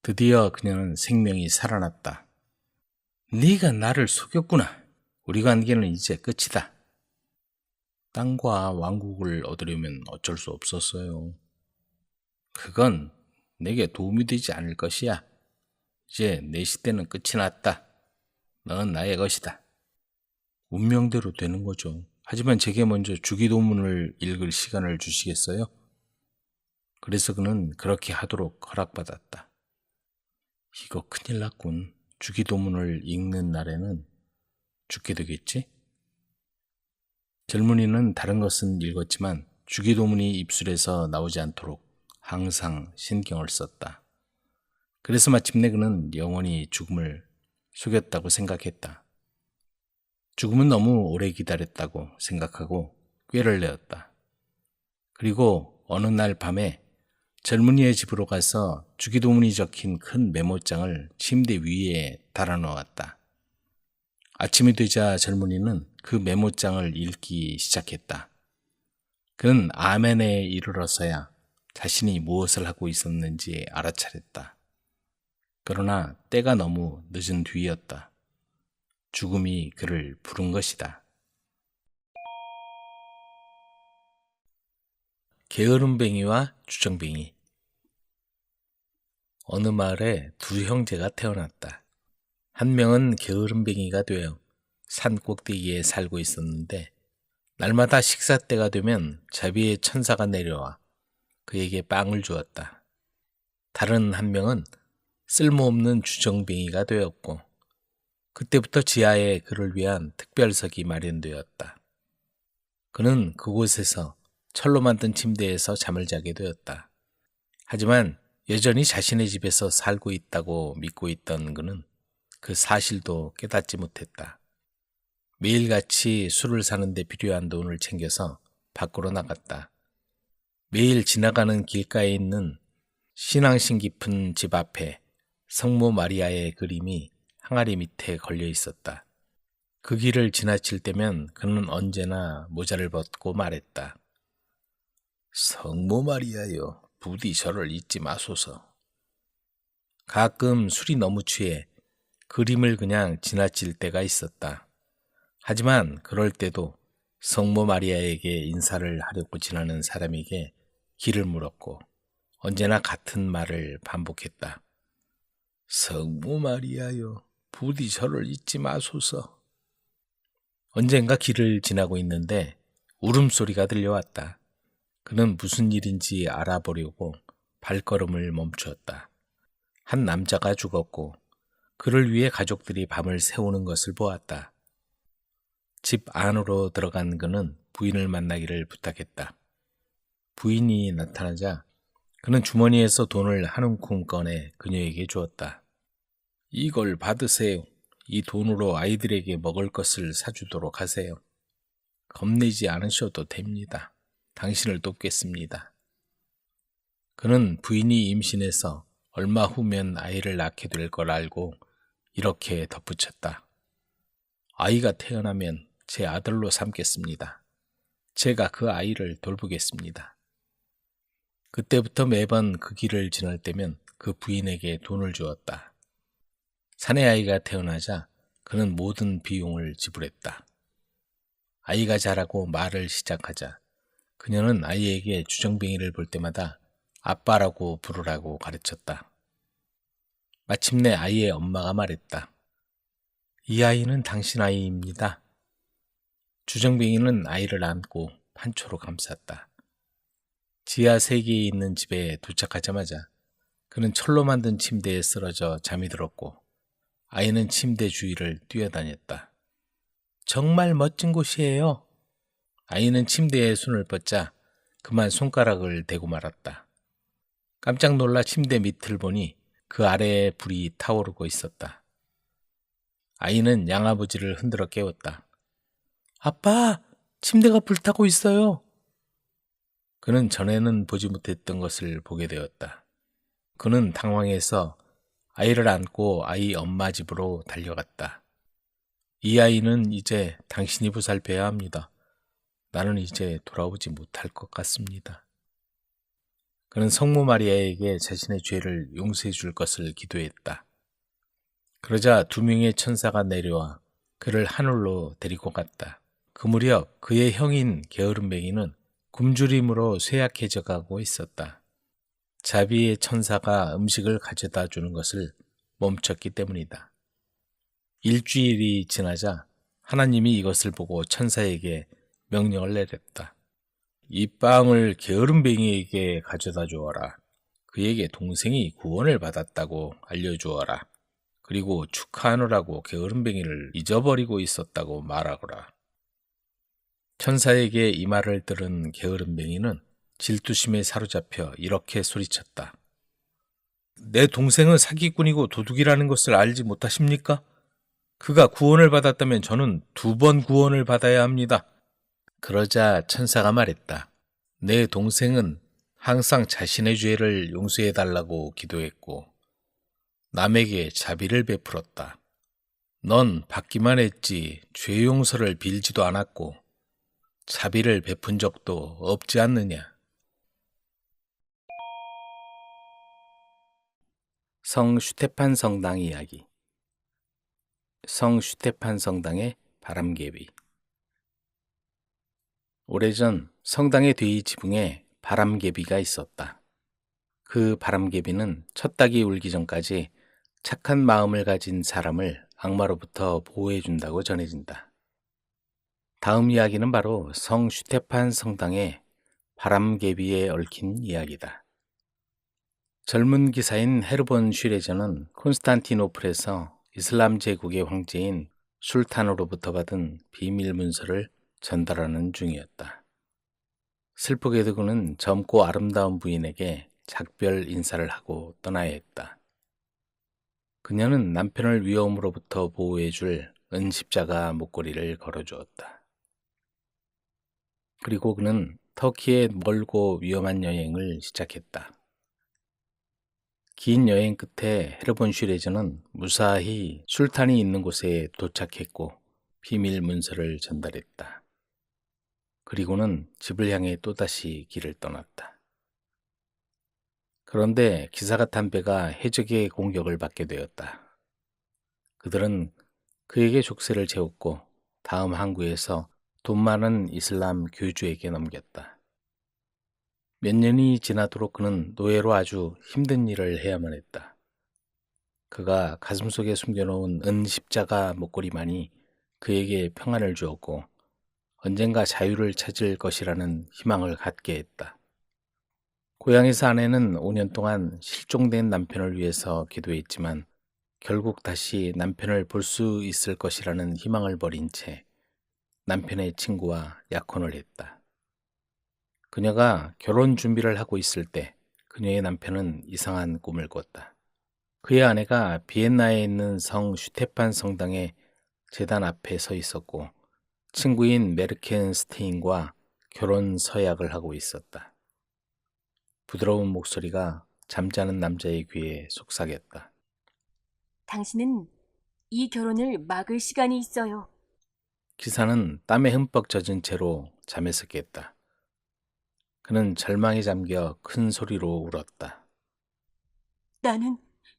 드디어 그녀는 생명이 살아났다. 네가 나를 속였구나. 우리 관계는 이제 끝이다. 땅과 왕국을 얻으려면 어쩔 수 없었어요. 그건 내게 도움이 되지 않을 것이야. 이제 내 시대는 끝이 났다. 넌 나의 것이다. 운명대로 되는 거죠. 하지만 제게 먼저 주기도문을 읽을 시간을 주시겠어요? 그래서 그는 그렇게 하도록 허락받았다. 이거 큰일 났군. 주기도문을 읽는 날에는 죽게 되겠지? 젊은이는 다른 것은 읽었지만 주기도문이 입술에서 나오지 않도록 항상 신경을 썼다. 그래서 마침내 그는 영원히 죽음을 속였다고 생각했다. 죽음은 너무 오래 기다렸다고 생각하고 꾀를 내었다. 그리고 어느 날 밤에 젊은이의 집으로 가서 주기도문이 적힌 큰 메모장을 침대 위에 달아놓았다. 아침이 되자 젊은이는 그 메모장을 읽기 시작했다. 그는 아멘에 이르러서야 자신이 무엇을 하고 있었는지 알아차렸다. 그러나 때가 너무 늦은 뒤였다. 죽음이 그를 부른 것이다. 게으름뱅이와 주정뱅이. 어느 마을에 두 형제가 태어났다. 한 명은 게으름뱅이가 되어 산 꼭대기에 살고 있었는데 날마다 식사 때가 되면 자비의 천사가 내려와 그에게 빵을 주었다. 다른 한 명은 쓸모없는 주정뱅이가 되었고 그때부터 지하에 그를 위한 특별석이 마련되었다. 그는 그곳에서 철로 만든 침대에서 잠을 자게 되었다. 하지만 여전히 자신의 집에서 살고 있다고 믿고 있던 그는 그 사실도 깨닫지 못했다. 매일같이 술을 사는데 필요한 돈을 챙겨서 밖으로 나갔다. 매일 지나가는 길가에 있는 신앙심 깊은 집 앞에 성모 마리아의 그림이 항아리 밑에 걸려 있었다. 그 길을 지나칠 때면 그는 언제나 모자를 벗고 말했다. 성모 마리아여, 부디 저를 잊지 마소서. 가끔 술이 너무 취해 그림을 그냥 지나칠 때가 있었다. 하지만 그럴 때도 성모 마리아에게 인사를 하려고 지나는 사람에게 길을 물었고 언제나 같은 말을 반복했다. 성모 마리아여, 부디 저를 잊지 마소서. 언젠가 길을 지나고 있는데 울음소리가 들려왔다. 그는 무슨 일인지 알아보려고 발걸음을 멈추었다. 한 남자가 죽었고 그를 위해 가족들이 밤을 새우는 것을 보았다. 집 안으로 들어간 그는 부인을 만나기를 부탁했다. 부인이 나타나자 그는 주머니에서 돈을 한 움큼 꺼내 그녀에게 주었다. 이걸 받으세요. 이 돈으로 아이들에게 먹을 것을 사주도록 하세요. 겁내지 않으셔도 됩니다. 당신을 돕겠습니다. 그는 부인이 임신해서 얼마 후면 아이를 낳게 될 걸 알고 이렇게 덧붙였다. 아이가 태어나면 제 아들로 삼겠습니다. 제가 그 아이를 돌보겠습니다. 그때부터 매번 그 길을 지날 때면 그 부인에게 돈을 주었다. 사내아이가 태어나자 그는 모든 비용을 지불했다. 아이가 자라고 말을 시작하자 그녀는 아이에게 주정뱅이를 볼 때마다 아빠라고 부르라고 가르쳤다. 마침내 아이의 엄마가 말했다. 이 아이는 당신 아이입니다. 주정뱅이는 아이를 안고 판초로 감쌌다. 지하 세계에 있는 집에 도착하자마자 그는 철로 만든 침대에 쓰러져 잠이 들었고 아이는 침대 주위를 뛰어다녔다. 정말 멋진 곳이에요. 아이는 침대에 손을 뻗자 그만 손가락을 대고 말았다. 깜짝 놀라 침대 밑을 보니 그 아래에 불이 타오르고 있었다. 아이는 양아버지를 흔들어 깨웠다. 아빠, 침대가 불타고 있어요. 그는 전에는 보지 못했던 것을 보게 되었다. 그는 당황해서 아이를 안고 아이 엄마 집으로 달려갔다. 이 아이는 이제 당신이 보살펴야 합니다. 나는 이제 돌아오지 못할 것 같습니다. 그는 성모 마리아에게 자신의 죄를 용서해 줄 것을 기도했다. 그러자 두 명의 천사가 내려와 그를 하늘로 데리고 갔다. 그 무렵 그의 형인 게으름뱅이는 굶주림으로 쇠약해져 가고 있었다. 자비의 천사가 음식을 가져다 주는 것을 멈췄기 때문이다. 일주일이 지나자 하나님이 이것을 보고 천사에게 명령을 내렸다. 이 빵을 게으름뱅이에게 가져다 주어라. 그에게 동생이 구원을 받았다고 알려주어라. 그리고 축하하느라고 게으름뱅이를 잊어버리고 있었다고 말하거라. 천사에게 이 말을 들은 게으름뱅이는 질투심에 사로잡혀 이렇게 소리쳤다. 내 동생은 사기꾼이고 도둑이라는 것을 알지 못하십니까? 그가 구원을 받았다면 저는 2번 구원을 받아야 합니다. 그러자 천사가 말했다. 내 동생은 항상 자신의 죄를 용서해달라고 기도했고 남에게 자비를 베풀었다. 넌 받기만 했지 죄 용서를 빌지도 않았고 자비를 베푼 적도 없지 않느냐. 성 슈테판 성당 이야기. 성 슈테판 성당의 바람개비. 오래전 성당의 뒤 지붕에 바람개비가 있었다. 그 바람개비는 첫 닭이 울기 전까지 착한 마음을 가진 사람을 악마로부터 보호해준다고 전해진다. 다음 이야기는 바로 성 슈테판 성당의 바람개비에 얽힌 이야기다. 젊은 기사인 헤르본 슈레저는 콘스탄티노플에서 이슬람 제국의 황제인 술탄으로부터 받은 비밀 문서를 전달하는 중이었다. 슬프게도 그는 젊고 아름다운 부인에게 작별 인사를 하고 떠나야 했다. 그녀는 남편을 위험으로부터 보호해줄 은십자가 목걸이를 걸어주었다. 그리고 그는 터키의 멀고 위험한 여행을 시작했다. 긴 여행 끝에 헤르본 슈레저는 무사히 술탄이 있는 곳에 도착했고 비밀 문서를 전달했다. 그리고는 집을 향해 또다시 길을 떠났다. 그런데 기사가 탄 배가 해적의 공격을 받게 되었다. 그들은 그에게 족쇄를 채웠고 다음 항구에서 돈 많은 이슬람 교주에게 넘겼다. 몇 년이 지나도록 그는 노예로 아주 힘든 일을 해야만 했다. 그가 가슴속에 숨겨놓은 은십자가 목걸이만이 그에게 평안을 주었고 언젠가 자유를 찾을 것이라는 희망을 갖게 했다. 고향에서 아내는 5년 동안 실종된 남편을 위해서 기도했지만 결국 다시 남편을 볼 수 있을 것이라는 희망을 버린 채 남편의 친구와 약혼을 했다. 그녀가 결혼 준비를 하고 있을 때 그녀의 남편은 이상한 꿈을 꿨다. 그의 아내가 비엔나에 있는 성 슈테판 성당의 제단 앞에 서 있었고 친구인 메르켄 스테인과 결혼 서약을 하고 있었다. 부드러운 목소리가 잠자는 남자의 귀에 속삭였다. 당신은 이 결혼을 막을 시간이 있어요. 기사는 땀에 흠뻑 젖은 채로 잠에서 깼다. 그는 절망에 잠겨 큰 소리로 울었다. 나는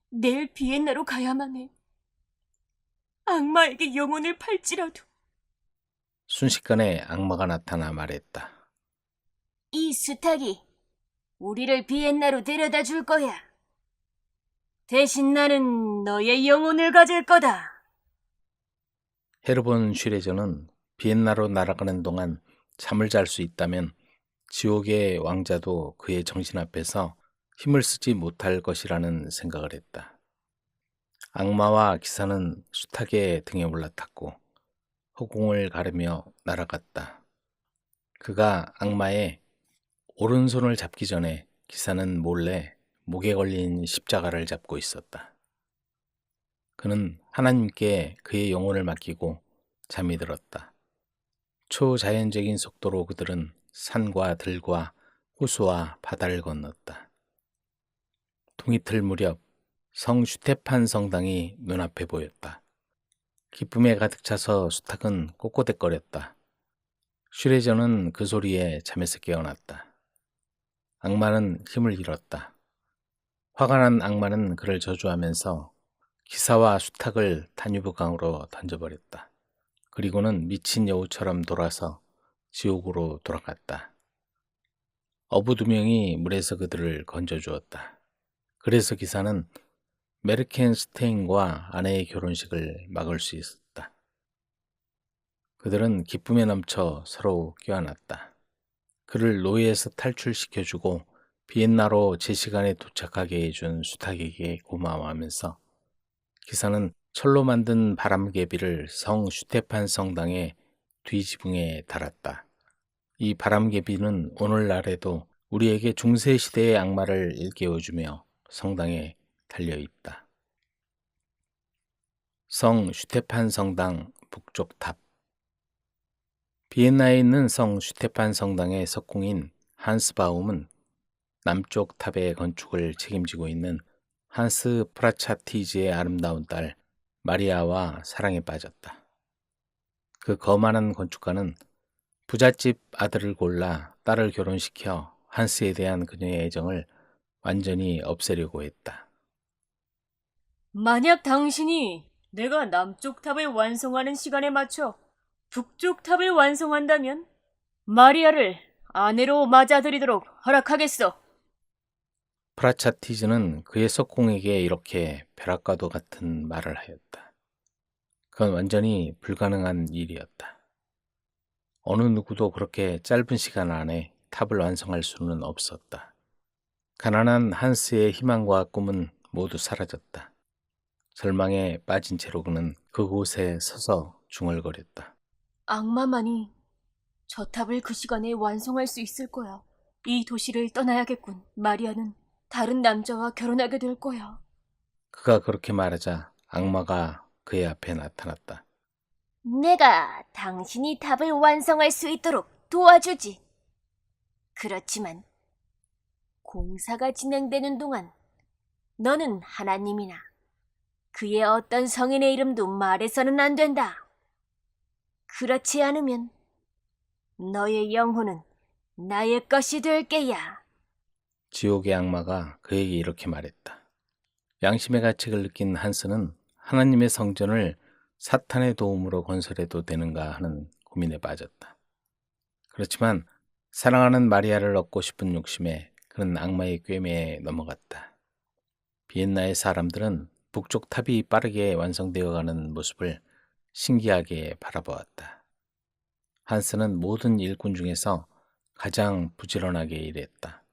내일 비엔나로 가야만 해. 악마에게 영혼을 팔지라도. 순식간에 악마가 나타나 말했다. 이 수탉이 우리를 비엔나로 데려다 줄 거야. 대신 나는 너의 영혼을 가질 거다. 헤르본 슈레저는 비엔나로 날아가는 동안 잠을 잘 수 있다면 지옥의 왕자도 그의 정신 앞에서 힘을 쓰지 못할 것이라는 생각을 했다. 악마와 기사는 수탉의 등에 올라탔고 허공을 가르며 날아갔다. 그가 악마의 오른손을 잡기 전에 기사는 몰래 목에 걸린 십자가를 잡고 있었다. 그는 하나님께 그의 영혼을 맡기고 잠이 들었다. 초자연적인 속도로 그들은 산과 들과 호수와 바다를 건넜다. 동이틀 무렵 성 슈테판 성당이 눈앞에 보였다. 기쁨에 가득 차서 수탉은 꼬꼬댁거렸다. 슈레저는 그 소리에 잠에서 깨어났다. 악마는 힘을 잃었다. 화가 난 악마는 그를 저주하면서 기사와 수탉을 다뉴브 강으로 던져버렸다. 그리고는 미친 여우처럼 돌아서 지옥으로 돌아갔다. 어부 2명이 물에서 그들을 건져주었다. 그래서 기사는 메르켄 스테인과 아내의 결혼식을 막을 수 있었다. 그들은 기쁨에 넘쳐 서로 껴안았다. 그를 노예에서 탈출시켜주고 비엔나로 제 시간에 도착하게 해준 수탉에게 고마워하면서 기사는 철로 만든 바람개비를 성 슈테판 성당의 뒤지붕에 달았다. 이 바람개비는 오늘날에도 우리에게 중세시대의 악마를 일깨워주며 성당에 달려있다. 성 슈테판 성당 북쪽 탑. 비엔나에 있는 성 슈테판 성당의 석공인 한스 바움은 남쪽 탑의 건축을 책임지고 있는 한스 프라차티즈의 아름다운 딸 마리아와 사랑에 빠졌다. 그 거만한 건축가는 부잣집 아들을 골라 딸을 결혼시켜 한스에 대한 그녀의 애정을 완전히 없애려고 했다. 만약 당신이 내가 남쪽 탑을 완성하는 시간에 맞춰 북쪽 탑을 완성한다면 마리아를 아내로 맞아들이도록 허락하겠어. 프라차티즈는 그의 석공에게 이렇게 벼락과도 같은 말을 하였다. 그건 완전히 불가능한 일이었다. 어느 누구도 그렇게 짧은 시간 안에 탑을 완성할 수는 없었다. 가난한 한스의 희망과 꿈은 모두 사라졌다. 절망에 빠진 채로 그는 그곳에 서서 중얼거렸다. 악마만이 저 탑을 그 시간에 완성할 수 있을 거야. 이 도시를 떠나야겠군. 마리아는 다른 남자와 결혼하게 될 거야. 그가 그렇게 말하자 악마가 그의 앞에 나타났다. 내가 당신이 탑을 완성할 수 있도록 도와주지. 그렇지만 공사가 진행되는 동안 너는 하나님이나 그의 어떤 성인의 이름도 말해서는 안 된다. 그렇지 않으면 너의 영혼은 나의 것이 될 게야. 지옥의 악마가 그에게 이렇게 말했다. 양심의 가책을 느낀 한스는 하나님의 성전을 사탄의 도움으로 건설해도 되는가 하는 고민에 빠졌다. 그렇지만 사랑하는 마리아를 얻고 싶은 욕심에 그는 악마의 꾀매에 넘어갔다. 비엔나의 사람들은 북쪽 탑이 빠르게 완성되어가는 모습을 신기하게 바라보았다. 한스는 모든 일꾼 중에서 가장 부지런하게 일했다.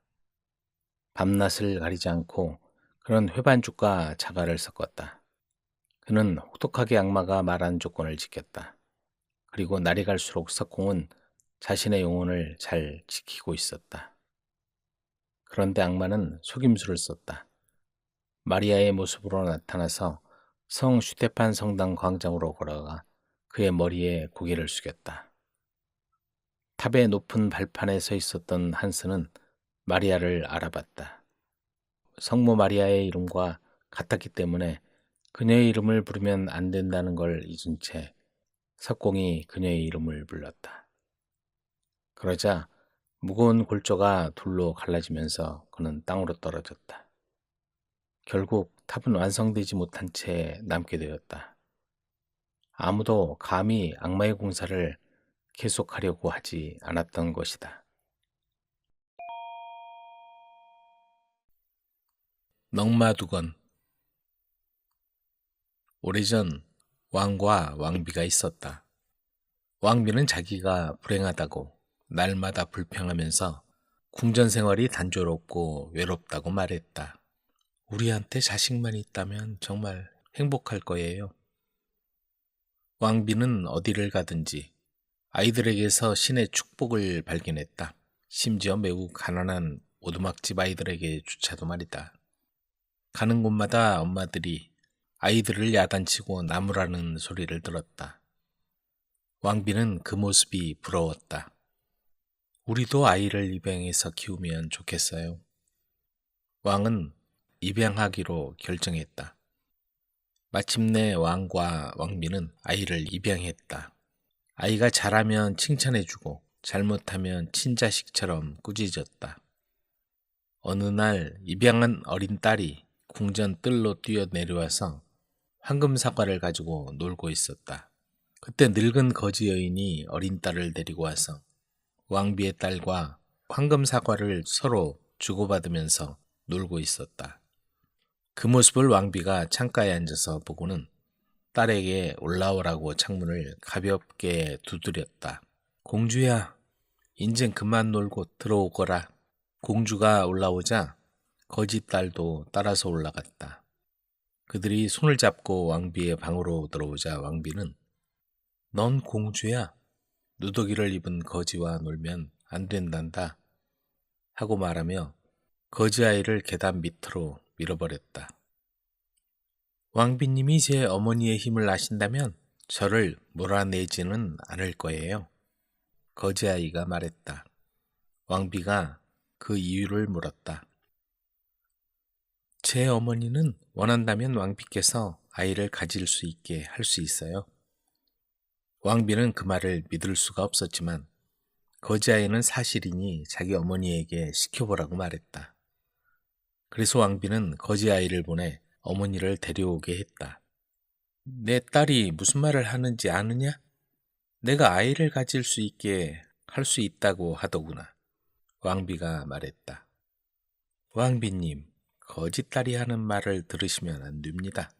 밤낮을 가리지 않고 그는 회반죽과 자갈을 섞었다. 그는 혹독하게 악마가 말한 조건을 지켰다. 그리고 날이 갈수록 석공은 자신의 영혼을 잘 지키고 있었다. 그런데 악마는 속임수를 썼다. 마리아의 모습으로 나타나서 성 슈테판 성당 광장으로 걸어가 그의 머리에 고개를 숙였다. 탑의 높은 발판에 서 있었던 한스는 마리아를 알아봤다. 성모 마리아의 이름과 같았기 때문에 그녀의 이름을 부르면 안 된다는 걸 잊은 채 석공이 그녀의 이름을 불렀다. 그러자 무거운 골조가 둘로 갈라지면서 그는 땅으로 떨어졌다. 결국 탑은 완성되지 못한 채 남게 되었다. 아무도 감히 악마의 공사를 계속하려고 하지 않았던 것이다. 넉마두건. 오래전 왕과 왕비가 있었다. 왕비는 자기가 불행하다고 날마다 불평하면서 궁전 생활이 단조롭고 외롭다고 말했다. 우리한테 자식만 있다면 정말 행복할 거예요. 왕비는 어디를 가든지 아이들에게서 신의 축복을 발견했다. 심지어 매우 가난한 오두막집 아이들에게 주차도 말이다. 가는 곳마다 엄마들이 아이들을 야단치고 나무라는 소리를 들었다. 왕비는 그 모습이 부러웠다. 우리도 아이를 입양해서 키우면 좋겠어요. 왕은 입양하기로 결정했다. 마침내 왕과 왕비는 아이를 입양했다. 아이가 잘하면 칭찬해주고 잘못하면 친자식처럼 꾸짖었다. 어느 날 입양한 어린 딸이 궁전 뜰로 뛰어내려와서 황금 사과를 가지고 놀고 있었다. 그때 늙은 거지 여인이 어린 딸을 데리고 와서 왕비의 딸과 황금 사과를 서로 주고받으면서 놀고 있었다. 그 모습을 왕비가 창가에 앉아서 보고는 딸에게 올라오라고 창문을 가볍게 두드렸다. 공주야, 인젠 그만 놀고 들어오거라. 공주가 올라오자 거지 딸도 따라서 올라갔다. 그들이 손을 잡고 왕비의 방으로 들어오자 왕비는 넌 공주야. 누더기를 입은 거지와 놀면 안 된단다. 하고 말하며 거지 아이를 계단 밑으로 밀어버렸다. 왕비님이 제 어머니의 힘을 아신다면 저를 몰아내지는 않을 거예요. 거지 아이가 말했다. 왕비가 그 이유를 물었다. 제 어머니는 원한다면 왕비께서 아이를 가질 수 있게 할 수 있어요. 왕비는 그 말을 믿을 수가 없었지만 거지아이는 사실이니 자기 어머니에게 시켜보라고 말했다. 그래서 왕비는 거지아이를 보내 어머니를 데려오게 했다. 내 딸이 무슨 말을 하는지 아느냐? 내가 아이를 가질 수 있게 할 수 있다고 하더구나. 왕비가 말했다. 왕비님, 거짓딸이 하는 말을 들으시면 안 됩니다.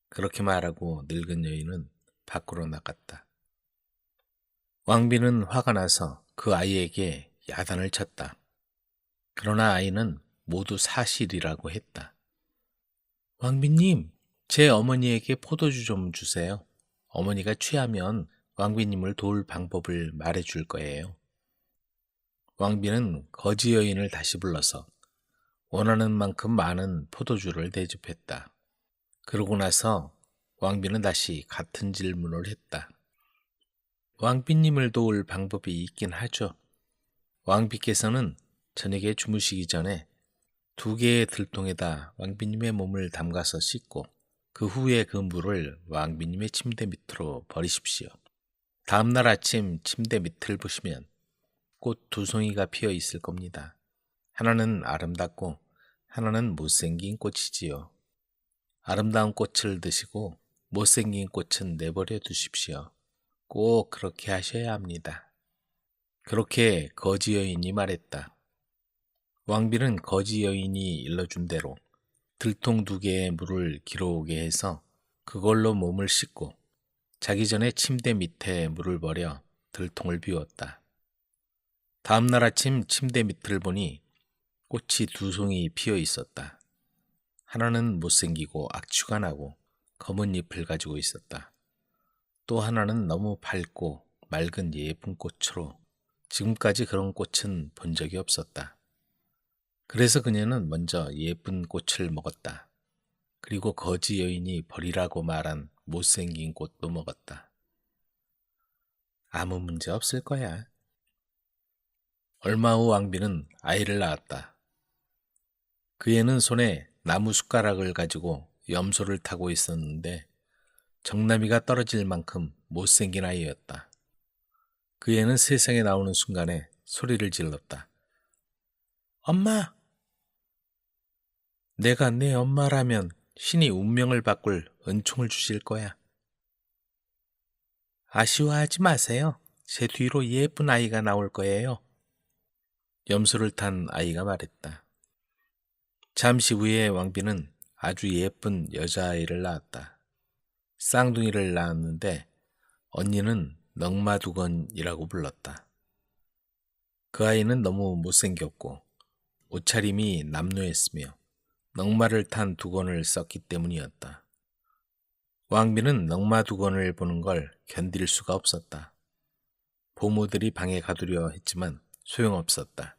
그렇게 말하고 늙은 여인은 밖으로 나갔다. 왕비는 화가 나서 그 아이에게 야단을 쳤다. 그러나 아이는 모두 사실이라고 했다. 왕비님, 제 어머니에게 포도주 좀 주세요. 어머니가 취하면 왕비님을 도울 방법을 말해줄 거예요. 왕비는 거지 여인을 다시 불러서 원하는 만큼 많은 포도주를 대접했다. 그러고 나서 왕비는 다시 같은 질문을 했다. 왕비님을 도울 방법이 있긴 하죠. 왕비께서는 저녁에 주무시기 전에 2개의 들통에다 왕비님의 몸을 담가서 씻고 그 후에 그 물을 왕비님의 침대 밑으로 버리십시오. 다음날 아침 침대 밑을 보시면 꽃 2송이가 피어 있을 겁니다. 하나는 아름답고 하나는 못생긴 꽃이지요. 아름다운 꽃을 드시고 못생긴 꽃은 내버려 두십시오. 꼭 그렇게 하셔야 합니다. 그렇게 거지 여인이 말했다. 왕비는 거지 여인이 일러준 대로 들통 2개의 물을 길어오게 해서 그걸로 몸을 씻고 자기 전에 침대 밑에 물을 버려 들통을 비웠다. 다음날 아침 침대 밑을 보니 꽃이 2송이 피어 있었다. 하나는 못생기고 악취가 나고 검은 잎을 가지고 있었다. 또 하나는 너무 밝고 맑은 예쁜 꽃으로 지금까지 그런 꽃은 본 적이 없었다. 그래서 그녀는 먼저 예쁜 꽃을 먹었다. 그리고 거지 여인이 버리라고 말한 못생긴 꽃도 먹었다. 아무 문제 없을 거야. 얼마 후 왕비는 아이를 낳았다. 그 애는 손에 나무 숟가락을 가지고 염소를 타고 있었는데 정나미가 떨어질 만큼 못생긴 아이였다. 그 애는 세상에 나오는 순간에 소리를 질렀다. 엄마! 내가 내 엄마라면 신이 운명을 바꿀 은총을 주실 거야. 아쉬워하지 마세요. 제 뒤로 예쁜 아이가 나올 거예요. 염소를 탄 아이가 말했다. 잠시 후에 왕비는 아주 예쁜 여자아이를 낳았다. 쌍둥이를 낳았는데 언니는 넝마두건이라고 불렀다. 그 아이는 너무 못생겼고 옷차림이 남루했으며 넝마를 탄 두건을 썼기 때문이었다. 왕비는 넝마두건을 보는 걸 견딜 수가 없었다. 보모들이 방에 가두려 했지만 소용없었다.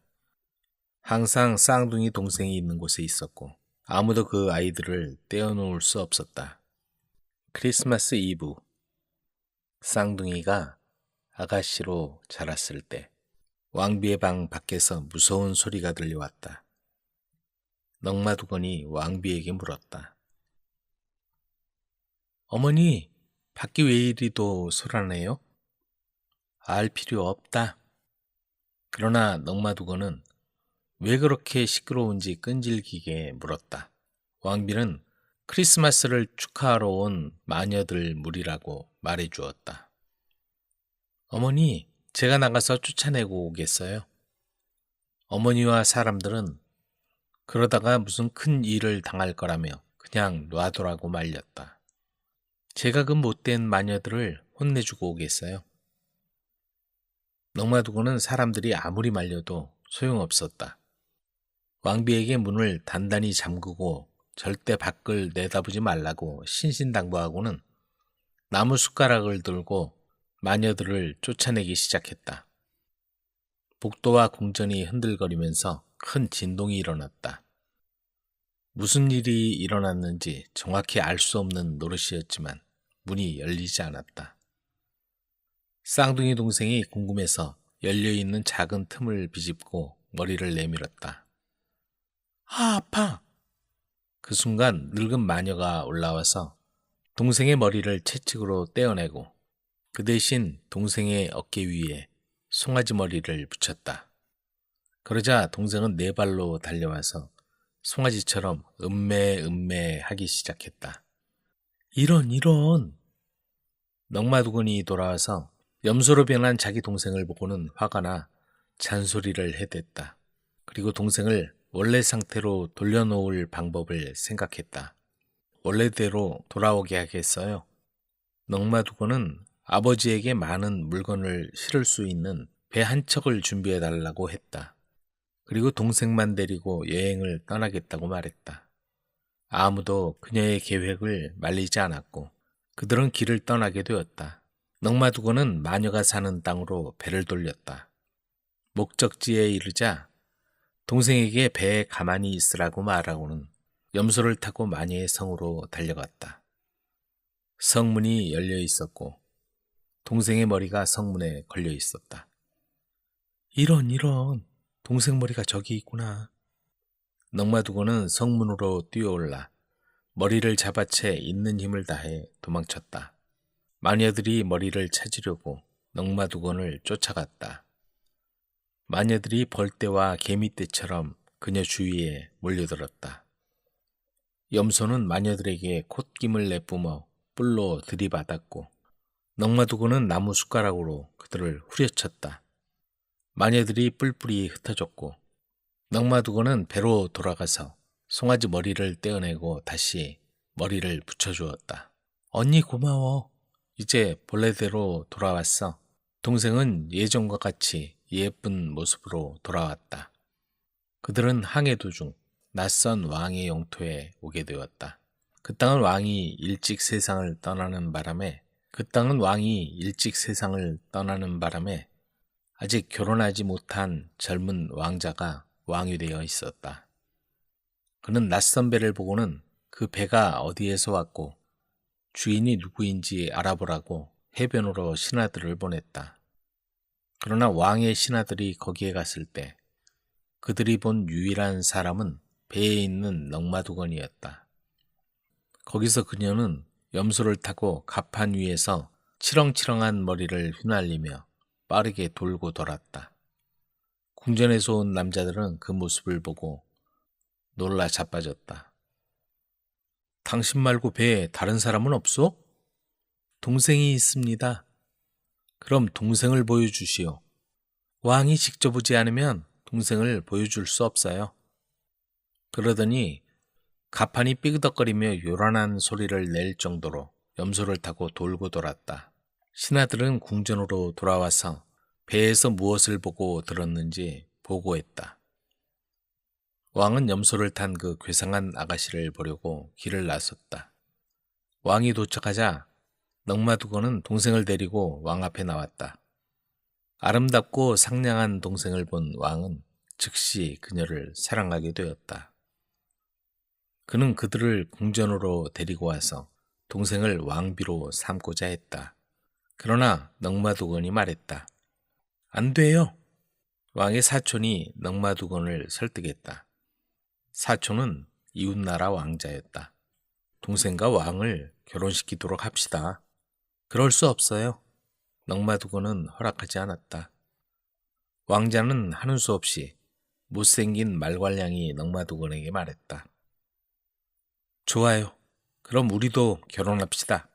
항상 쌍둥이 동생이 있는 곳에 있었고 아무도 그 아이들을 떼어놓을 수 없었다. 크리스마스 이브, 쌍둥이가 아가씨로 자랐을 때 왕비의 방 밖에서 무서운 소리가 들려왔다. 넝마두건이 왕비에게 물었다. 어머니, 밖이 왜 이리도 소란해요? 알 필요 없다. 그러나 넝마두건은 왜 그렇게 시끄러운지 끈질기게 물었다. 왕비는 크리스마스를 축하하러 온 마녀들 무리라고 말해주었다. 어머니, 제가 나가서 쫓아내고 오겠어요. 어머니와 사람들은 그러다가 무슨 큰 일을 당할 거라며 그냥 놔두라고 말렸다. 제가 그 못된 마녀들을 혼내주고 오겠어요. 넝마두건은 사람들이 아무리 말려도 소용없었다. 왕비에게 문을 단단히 잠그고 절대 밖을 내다보지 말라고 신신당부하고는 나무 숟가락을 들고 마녀들을 쫓아내기 시작했다. 복도와 궁전이 흔들거리면서 큰 진동이 일어났다. 무슨 일이 일어났는지 정확히 알 수 없는 노릇이었지만 문이 열리지 않았다. 쌍둥이 동생이 궁금해서 열려있는 작은 틈을 비집고 머리를 내밀었다. 아, 아파! 그 순간 늙은 마녀가 올라와서 동생의 머리를 채찍으로 떼어내고 그 대신 동생의 어깨 위에 송아지 머리를 붙였다. 그러자 동생은 4발로 달려와서 송아지처럼 하기 시작했다. 이런! 넝마두건이 돌아와서 염소로 변한 자기 동생을 보고는 화가 나 잔소리를 해댔다. 그리고 동생을 원래 상태로 돌려놓을 방법을 생각했다. 원래대로 돌아오게 하겠어요. 넉마두고는 아버지에게 많은 물건을 실을 수 있는 배 한 척을 준비해달라고 했다. 그리고 동생만 데리고 여행을 떠나겠다고 말했다. 아무도 그녀의 계획을 말리지 않았고 그들은 길을 떠나게 되었다. 넉마두고는 마녀가 사는 땅으로 배를 돌렸다. 목적지에 이르자 동생에게 배에 가만히 있으라고 말하고는 염소를 타고 마녀의 성으로 달려갔다. 성문이 열려 있었고 동생의 머리가 성문에 걸려 있었다. 이런 동생 머리가 저기 있구나. 넉마두고는 성문으로 뛰어올라 머리를 잡아채 있는 힘을 다해 도망쳤다. 마녀들이 머리를 찾으려고 넉마두건을 쫓아갔다. 마녀들이 벌떼와 개미떼처럼 그녀 주위에 몰려들었다. 염소는 마녀들에게 콧김을 내뿜어 뿔로 들이받았고 넉마두고는 나무 숟가락으로 그들을 후려쳤다. 마녀들이 뿔뿔이 흩어졌고 넉마두고는 배로 돌아가서 송아지 머리를 떼어내고 다시 머리를 붙여주었다. 언니 고마워. 이제 본래대로 돌아왔어. 동생은 예전과 같이 예쁜 모습으로 돌아왔다. 그들은 항해 도중 낯선 왕의 영토에 오게 되었다. 그 땅은 왕이 일찍 세상을 떠나는 바람에 아직 결혼하지 못한 젊은 왕자가 왕이 되어 있었다. 그는 낯선 배를 보고는 그 배가 어디에서 왔고 주인이 누구인지 알아보라고 해변으로 신하들을 보냈다. 그러나 왕의 신하들이 거기에 갔을 때 그들이 본 유일한 사람은 배에 있는 넉마두건이었다. 거기서 그녀는 염소를 타고 갑판 위에서 치렁치렁한 머리를 휘날리며 빠르게 돌고 돌았다. 궁전에서 온 남자들은 그 모습을 보고 놀라 자빠졌다. 당신 말고 배에 다른 사람은 없소? 동생이 있습니다. 그럼 동생을 보여주시오. 왕이 직접 오지 않으면 동생을 보여줄 수 없어요. 그러더니 갑판이 삐그덕거리며 요란한 소리를 낼 정도로 염소를 타고 돌고 돌았다. 신하들은 궁전으로 돌아와서 배에서 무엇을 보고 들었는지 보고했다. 왕은 염소를 탄 그 괴상한 아가씨를 보려고 길을 나섰다. 왕이 도착하자 넉마두건은 동생을 데리고 왕 앞에 나왔다. 아름답고 상냥한 동생을 본 왕은 즉시 그녀를 사랑하게 되었다. 그는 그들을 궁전으로 데리고 와서 동생을 왕비로 삼고자 했다. 그러나 넉마두건이 말했다. 안 돼요. 왕의 사촌이 넉마두건을 설득했다. 사촌은 이웃나라 왕자였다. 동생과 왕을 결혼시키도록 합시다. 그럴 수 없어요. 넉마두건은 허락하지 않았다. 왕자는 하는 수 없이 못생긴 말괄량이 넉마두건에게 말했다. 좋아요. 그럼 우리도 결혼합시다.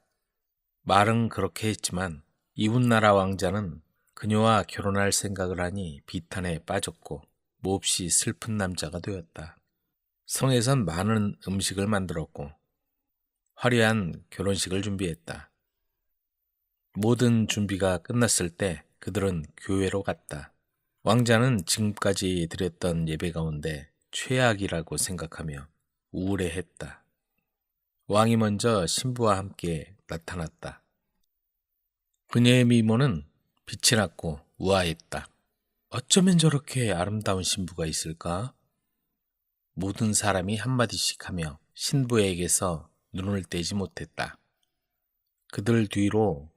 말은 그렇게 했지만 이웃나라 왕자는 그녀와 결혼할 생각을 하니 비탄에 빠졌고 몹시 슬픈 남자가 되었다. 성에선 많은 음식을 만들었고 화려한 결혼식을 준비했다. 모든 준비가 끝났을 때 그들은 교회로 갔다. 왕자는 지금까지 드렸던 예배 가운데 최악이라고 생각하며 우울해했다. 왕이 먼저 신부와 함께 나타났다. 그녀의 미모는 빛이 났고 우아했다. 어쩌면 저렇게 아름다운 신부가 있을까? 모든 사람이 한마디씩 하며 신부에게서 눈을 떼지 못했다. 그들 뒤로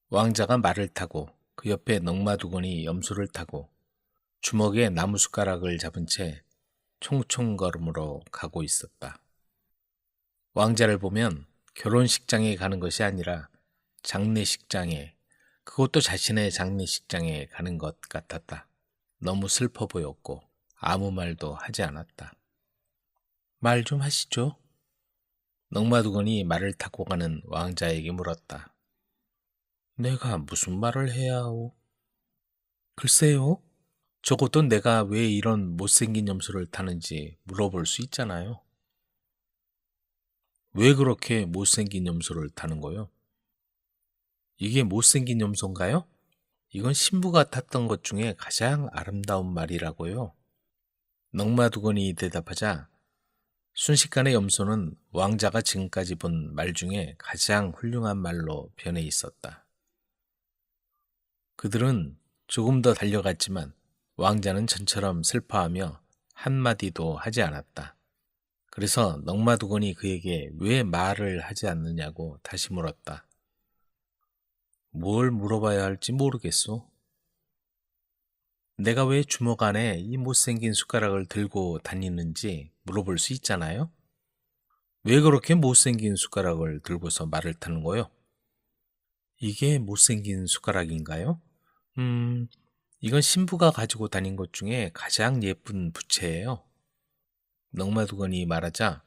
왕자가 말을 타고 그 옆에 넉마두건이 염소를 타고 주먹에 나무숟가락을 잡은 채 총총걸음으로 가고 있었다. 왕자를 보면 결혼식장에 가는 것이 아니라 장례식장에, 그것도 자신의 장례식장에 가는 것 같았다. 너무 슬퍼 보였고 아무 말도 하지 않았다. 말 좀 하시죠. 넉마두건이 말을 타고 가는 왕자에게 물었다. 내가 무슨 말을 해야 하오? 글쎄요. 적어도 내가 왜 이런 못생긴 염소를 타는지 물어볼 수 있잖아요. 왜 그렇게 못생긴 염소를 타는 거요? 이게 못생긴 염소인가요? 이건 신부가 탔던 것 중에 가장 아름다운 말이라고요. 넉마두건이 대답하자 순식간에 염소는 왕자가 지금까지 본 말 중에 가장 훌륭한 말로 변해 있었다. 그들은 조금 더 달려갔지만 왕자는 전처럼 슬퍼하며 한마디도 하지 않았다. 그래서 넉마두건이 그에게 왜 말을 하지 않느냐고 다시 물었다. 뭘 물어봐야 할지 모르겠소. 내가 왜 주먹 안에 이 못생긴 숟가락을 들고 다니는지 물어볼 수 있잖아요? 왜 그렇게 못생긴 숟가락을 들고서 말을 타는 거요? 이게 못생긴 숟가락인가요? 이건 신부가 가지고 다닌 것 중에 가장 예쁜 부채예요. 넉마두건이 말하자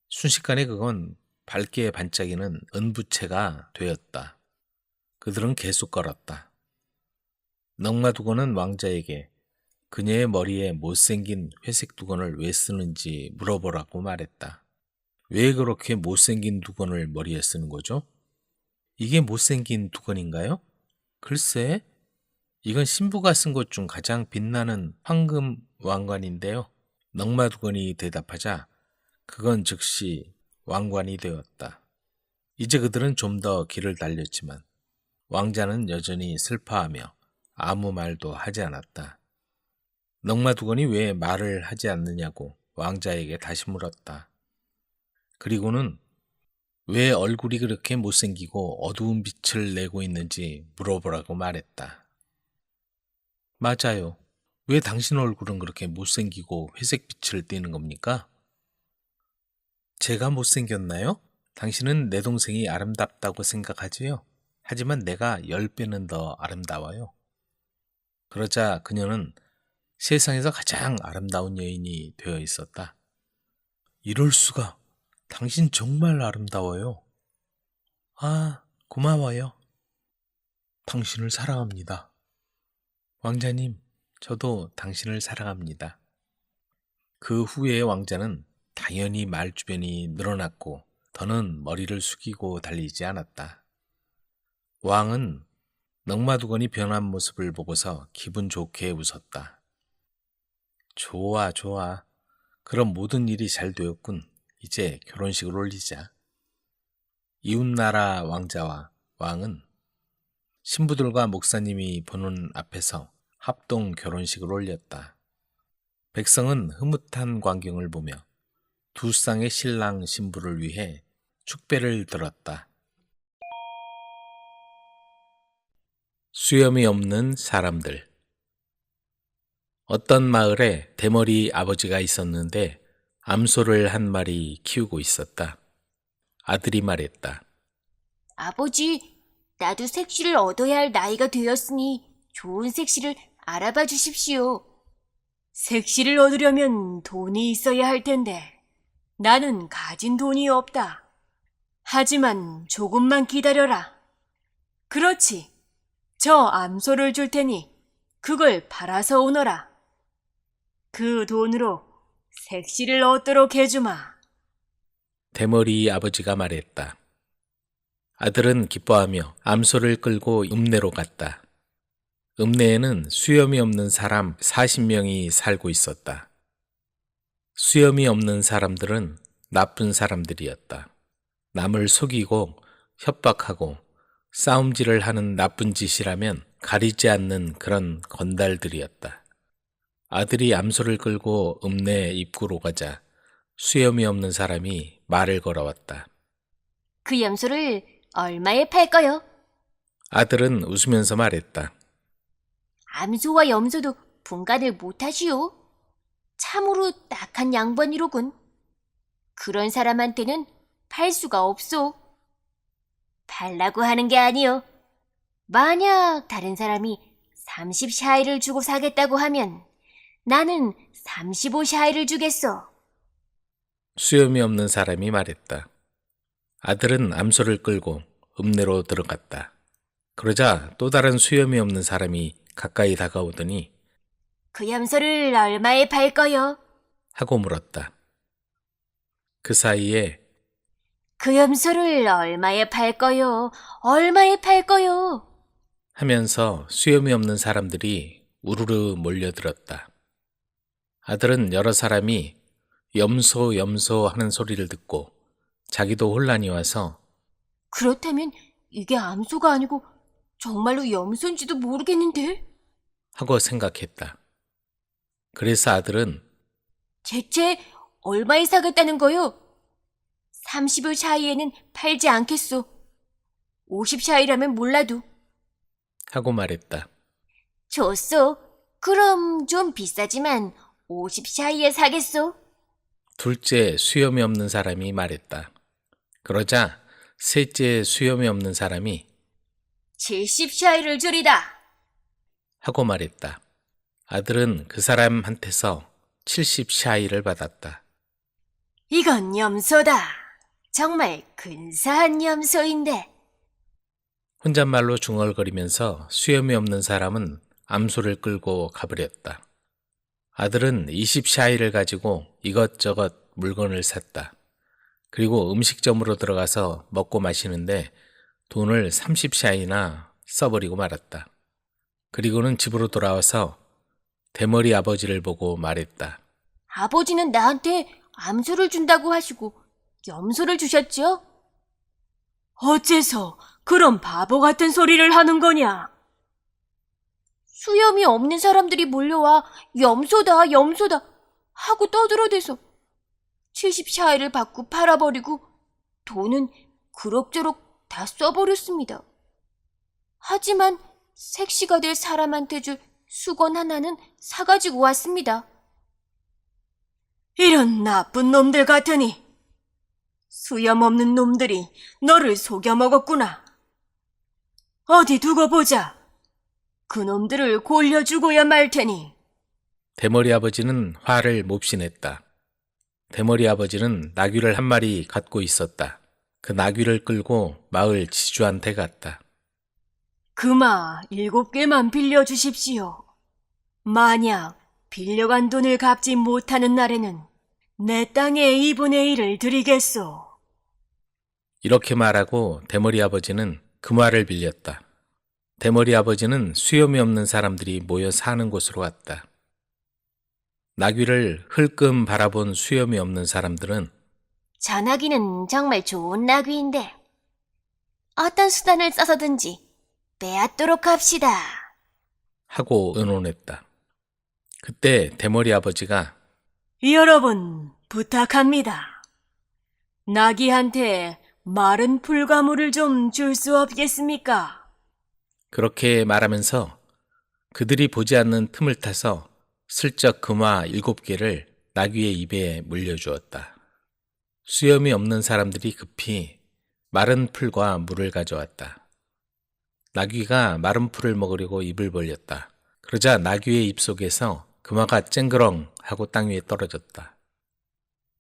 순식간에 그건 밝게 반짝이는 은부채가 되었다. 그들은 계속 걸었다. 넉마두건은 왕자에게 그녀의 머리에 못생긴 회색 두건을 왜 쓰는지 물어보라고 말했다. 왜 그렇게 못생긴 두건을 머리에 쓰는 거죠? 이게 못생긴 두건인가요? 글쎄, 이건 신부가 쓴 것 중 가장 빛나는 황금 왕관인데요. 넉마두건이 대답하자 그건 즉시 왕관이 되었다. 이제 그들은 좀 더 길을 달렸지만 왕자는 여전히 슬퍼하며 아무 말도 하지 않았다. 넉마두건이 왜 말을 하지 않느냐고 왕자에게 다시 물었다. 그리고는 왜 얼굴이 그렇게 못생기고 어두운 빛을 내고 있는지 물어보라고 말했다. 맞아요. 왜 당신 얼굴은 그렇게 못생기고 회색 빛을 띠는 겁니까? 제가 못생겼나요? 당신은 내 동생이 아름답다고 생각하지요? 하지만 내가 10배는 더 아름다워요. 그러자 그녀는 세상에서 가장 아름다운 여인이 되어 있었다. 이럴 수가. 당신 정말 아름다워요. 아, 고마워요. 당신을 사랑합니다. 왕자님, 저도 당신을 사랑합니다. 그 후에 왕자는 당연히 말주변이 늘어났고 더는 머리를 숙이고 달리지 않았다. 왕은 넉마두건이 변한 모습을 보고서 기분 좋게 웃었다. 좋아, 좋아. 그럼 모든 일이 잘 되었군. 이제 결혼식을 올리자. 이웃나라 왕자와 왕은 신부들과 목사님이 보는 앞에서 합동 결혼식을 올렸다. 백성은 흐뭇한 광경을 보며 두 쌍의 신랑 신부를 위해 축배를 들었다. 수염이 없는 사람들. 어떤 마을에 대머리 아버지가 있었는데 암소를 한 마리 키우고 있었다. 아들이 말했다. 아버지, 나도 색시를 얻어야 할 나이가 되었으니 좋은 색시를 알아봐 주십시오. 색시를 얻으려면 돈이 있어야 할 텐데 나는 가진 돈이 없다. 하지만 조금만 기다려라. 그렇지. 저 암소를 줄 테니 그걸 팔아서 오너라. 그 돈으로 색시를 얻도록 해주마. 대머리 아버지가 말했다. 아들은 기뻐하며 암소를 끌고 읍내로 갔다. 읍내에는 수염이 없는 사람 40명이 살고 있었다. 수염이 없는 사람들은 나쁜 사람들이었다. 남을 속이고 협박하고 싸움질을 하는 나쁜 짓이라면 가리지 않는 그런 건달들이었다. 아들이 암소를 끌고 읍내 입구로 가자 수염이 없는 사람이 말을 걸어왔다. 그 염소를 얼마에 팔까요? 아들은 웃으면서 말했다. 암소와 염소도 분간을 못하시오. 참으로 딱한 양반이로군. 그런 사람한테는 팔 수가 없소. 팔라고 하는 게 아니요. 만약 다른 사람이 30샤이를 주고 사겠다고 하면 나는 35샤이를 주겠어. 수염이 없는 사람이 말했다. 아들은 암소를 끌고 읍내로 들어갔다. 그러자 또 다른 수염이 없는 사람이 가까이 다가오더니 그 염소를 얼마에 팔 거요? 하고 물었다. 그 사이에 그 염소를 얼마에 팔 거요? 얼마에 팔 거요? 하면서 수염이 없는 사람들이 우르르 몰려들었다. 아들은 여러 사람이 염소, 염소 하는 소리를 듣고 자기도 혼란이 와서 그렇다면 이게 암소가 아니고 정말로 염소인지도 모르겠는데? 하고 생각했다. 그래서 아들은 대체 얼마에 사겠다는 거요? 30을 샤이에는 팔지 않겠소. 50 샤이라면 몰라도. 하고 말했다. 좋소. 그럼 좀 비싸지만 50 샤이에 사겠소. 둘째 수염이 없는 사람이 말했다. 그러자 셋째 수염이 없는 사람이 70 샤이를 줄이다. 하고 말했다. 아들은 그 사람한테서 70 샤이를 받았다. 이건 염소다. 정말 근사한 염소인데. 혼잣말로 중얼거리면서 수염이 없는 사람은 암소를 끌고 가버렸다. 아들은 20 샤이를 가지고 이것저것 물건을 샀다. 그리고 음식점으로 들어가서 먹고 마시는데 돈을 30 샤이나 써버리고 말았다. 그리고는 집으로 돌아와서 대머리 아버지를 보고 말했다. 아버지는 나한테 암소를 준다고 하시고 염소를 주셨죠? 어째서 그런 바보 같은 소리를 하는 거냐? 수염이 없는 사람들이 몰려와 염소다, 염소다 하고 떠들어대서 70 샤이를 받고 팔아버리고 돈은 그럭저럭 다 써버렸습니다. 하지만 색시가 될 사람한테 줄 수건 하나는 사가지고 왔습니다. 이런 나쁜 놈들 같으니 수염 없는 놈들이 너를 속여 먹었구나. 어디 두고 보자. 그 놈들을 골려주고야 말 테니. 대머리 아버지는 화를 몹시 냈다. 대머리 아버지는 나귀를 한 마리 갖고 있었다. 그 나귀를 끌고 마을 지주한테 갔다. 금아 7개만 빌려주십시오. 만약 빌려간 돈을 갚지 못하는 날에는 내 땅에 2분의 1을 드리겠소. 이렇게 말하고 대머리 아버지는 금화를 빌렸다. 대머리 아버지는 수염이 없는 사람들이 모여 사는 곳으로 갔다. 나귀를 흘끔 바라본 수염이 없는 사람들은 저 나귀는 정말 좋은 나귀인데 어떤 수단을 써서든지 빼앗도록 합시다. 하고 의논했다. 그때 대머리 아버지가 여러분 부탁합니다. 나귀한테 마른 풀가물을 좀 줄 수 없겠습니까? 그렇게 말하면서 그들이 보지 않는 틈을 타서 슬쩍 금화 7개를 나귀의 입에 물려주었다. 수염이 없는 사람들이 급히 마른 풀과 물을 가져왔다. 나귀가 마른 풀을 먹으려고 입을 벌렸다. 그러자 나귀의 입속에서 금화가 쨍그렁 하고 땅 위에 떨어졌다.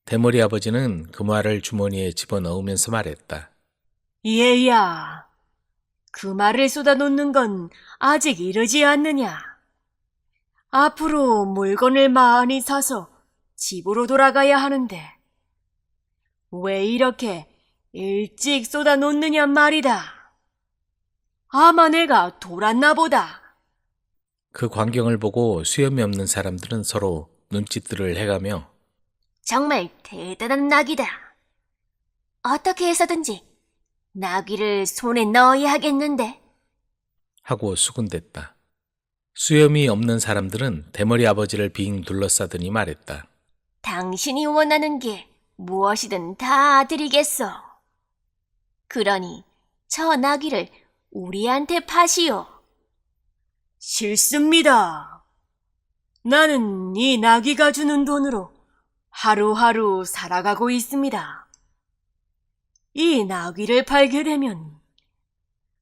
대머리 아버지는 금화를 주머니에 집어넣으면서 말했다. 얘야, 금화를 쏟아놓는 건 아직 이르지 않느냐? 앞으로 물건을 많이 사서 집으로 돌아가야 하는데 왜 이렇게 일찍 쏟아놓느냐 말이다. 아마 내가 돌았나 보다. 그 광경을 보고 수염이 없는 사람들은 서로 눈짓들을 해가며 정말 대단한 나귀다. 어떻게 해서든지 나귀를 손에 넣어야 하겠는데. 하고 수군댔다. 수염이 없는 사람들은 대머리 아버지를 빙 둘러싸더니 말했다. 당신이 원하는 게 무엇이든 다 드리겠소. 그러니 저 나귀를 우리한테 파시오. 싫습니다. 나는 이 나귀가 주는 돈으로 하루하루 살아가고 있습니다. 이 나귀를 팔게 되면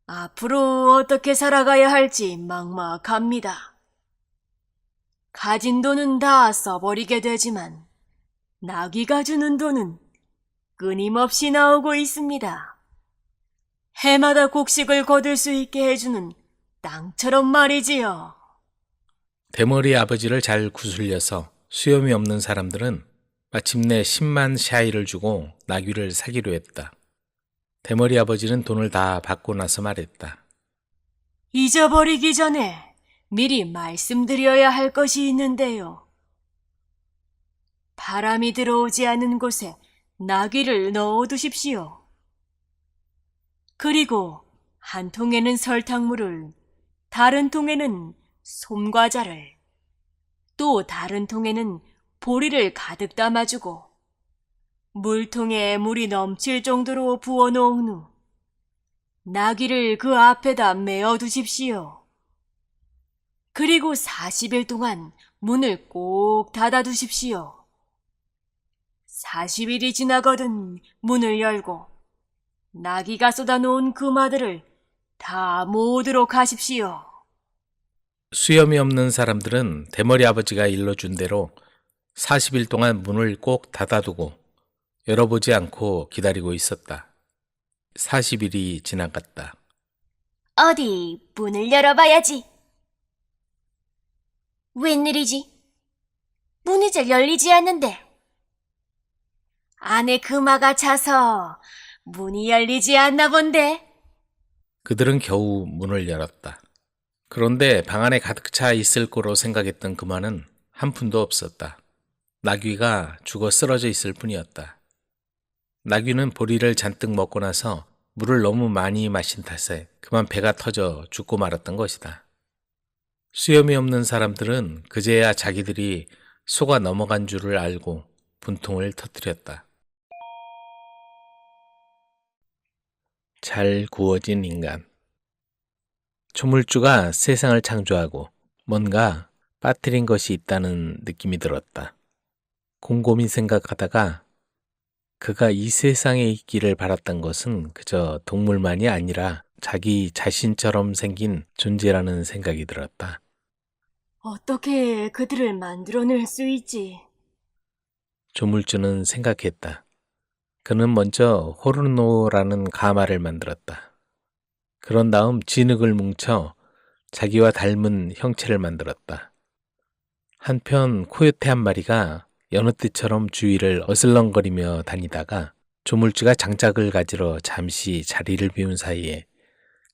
앞으로 어떻게 살아가야 할지 막막합니다. 가진 돈은 다 써버리게 되지만 나귀가 주는 돈은 끊임없이 나오고 있습니다. 해마다 곡식을 거둘 수 있게 해주는 땅처럼 말이지요. 대머리 아버지를 잘 구슬려서 수염이 없는 사람들은 마침내 10만 샤이를 주고 나귀를 사기로 했다. 대머리 아버지는 돈을 다 받고 나서 말했다. 잊어버리기 전에 미리 말씀드려야 할 것이 있는데요. 바람이 들어오지 않은 곳에 나귀를 넣어두십시오. 그리고 한 통에는 설탕물을, 다른 통에는 솜과자를, 또 다른 통에는 보리를 가득 담아주고 물통에 물이 넘칠 정도로 부어놓은 후 나귀를 그 앞에다 메어두십시오. 그리고 40일 동안 문을 꼭 닫아두십시오. 40일이 지나거든 문을 열고 나귀가 쏟아놓은 금화들을 다 모으도록 하십시오. 수염이 없는 사람들은 대머리 아버지가 일러준 대로 40일 동안 문을 꼭 닫아두고 열어보지 않고 기다리고 있었다. 40일이 지나갔다. 어디 문을 열어봐야지. 웬일이지? 문이 잘 열리지 않는데. 안에 금화가 차서 문이 열리지 않나 본데. 그들은 겨우 문을 열었다. 그런데 방 안에 가득 차 있을 거로 생각했던 금화는 한 푼도 없었다. 나귀가 죽어 쓰러져 있을 뿐이었다. 나귀는 보리를 잔뜩 먹고 나서 물을 너무 많이 마신 탓에 그만 배가 터져 죽고 말았던 것이다. 수염이 없는 사람들은 그제야 자기들이 속아 넘어간 줄을 알고 분통을 터뜨렸다. 잘 구워진 인간. 조물주가 세상을 창조하고 뭔가 빠뜨린 것이 있다는 느낌이 들었다. 곰곰이 생각하다가 그가 이 세상에 있기를 바랐던 것은 그저 동물만이 아니라 자기 자신처럼 생긴 존재라는 생각이 들었다. 어떻게 그들을 만들어낼 수 있지? 조물주는 생각했다. 그는 먼저 호르노라는 가마를 만들었다. 그런 다음 진흙을 뭉쳐 자기와 닮은 형체를 만들었다. 한편 코요테 한 마리가 여느 때처럼 주위를 어슬렁거리며 다니다가 조물주가 장작을 가지러 잠시 자리를 비운 사이에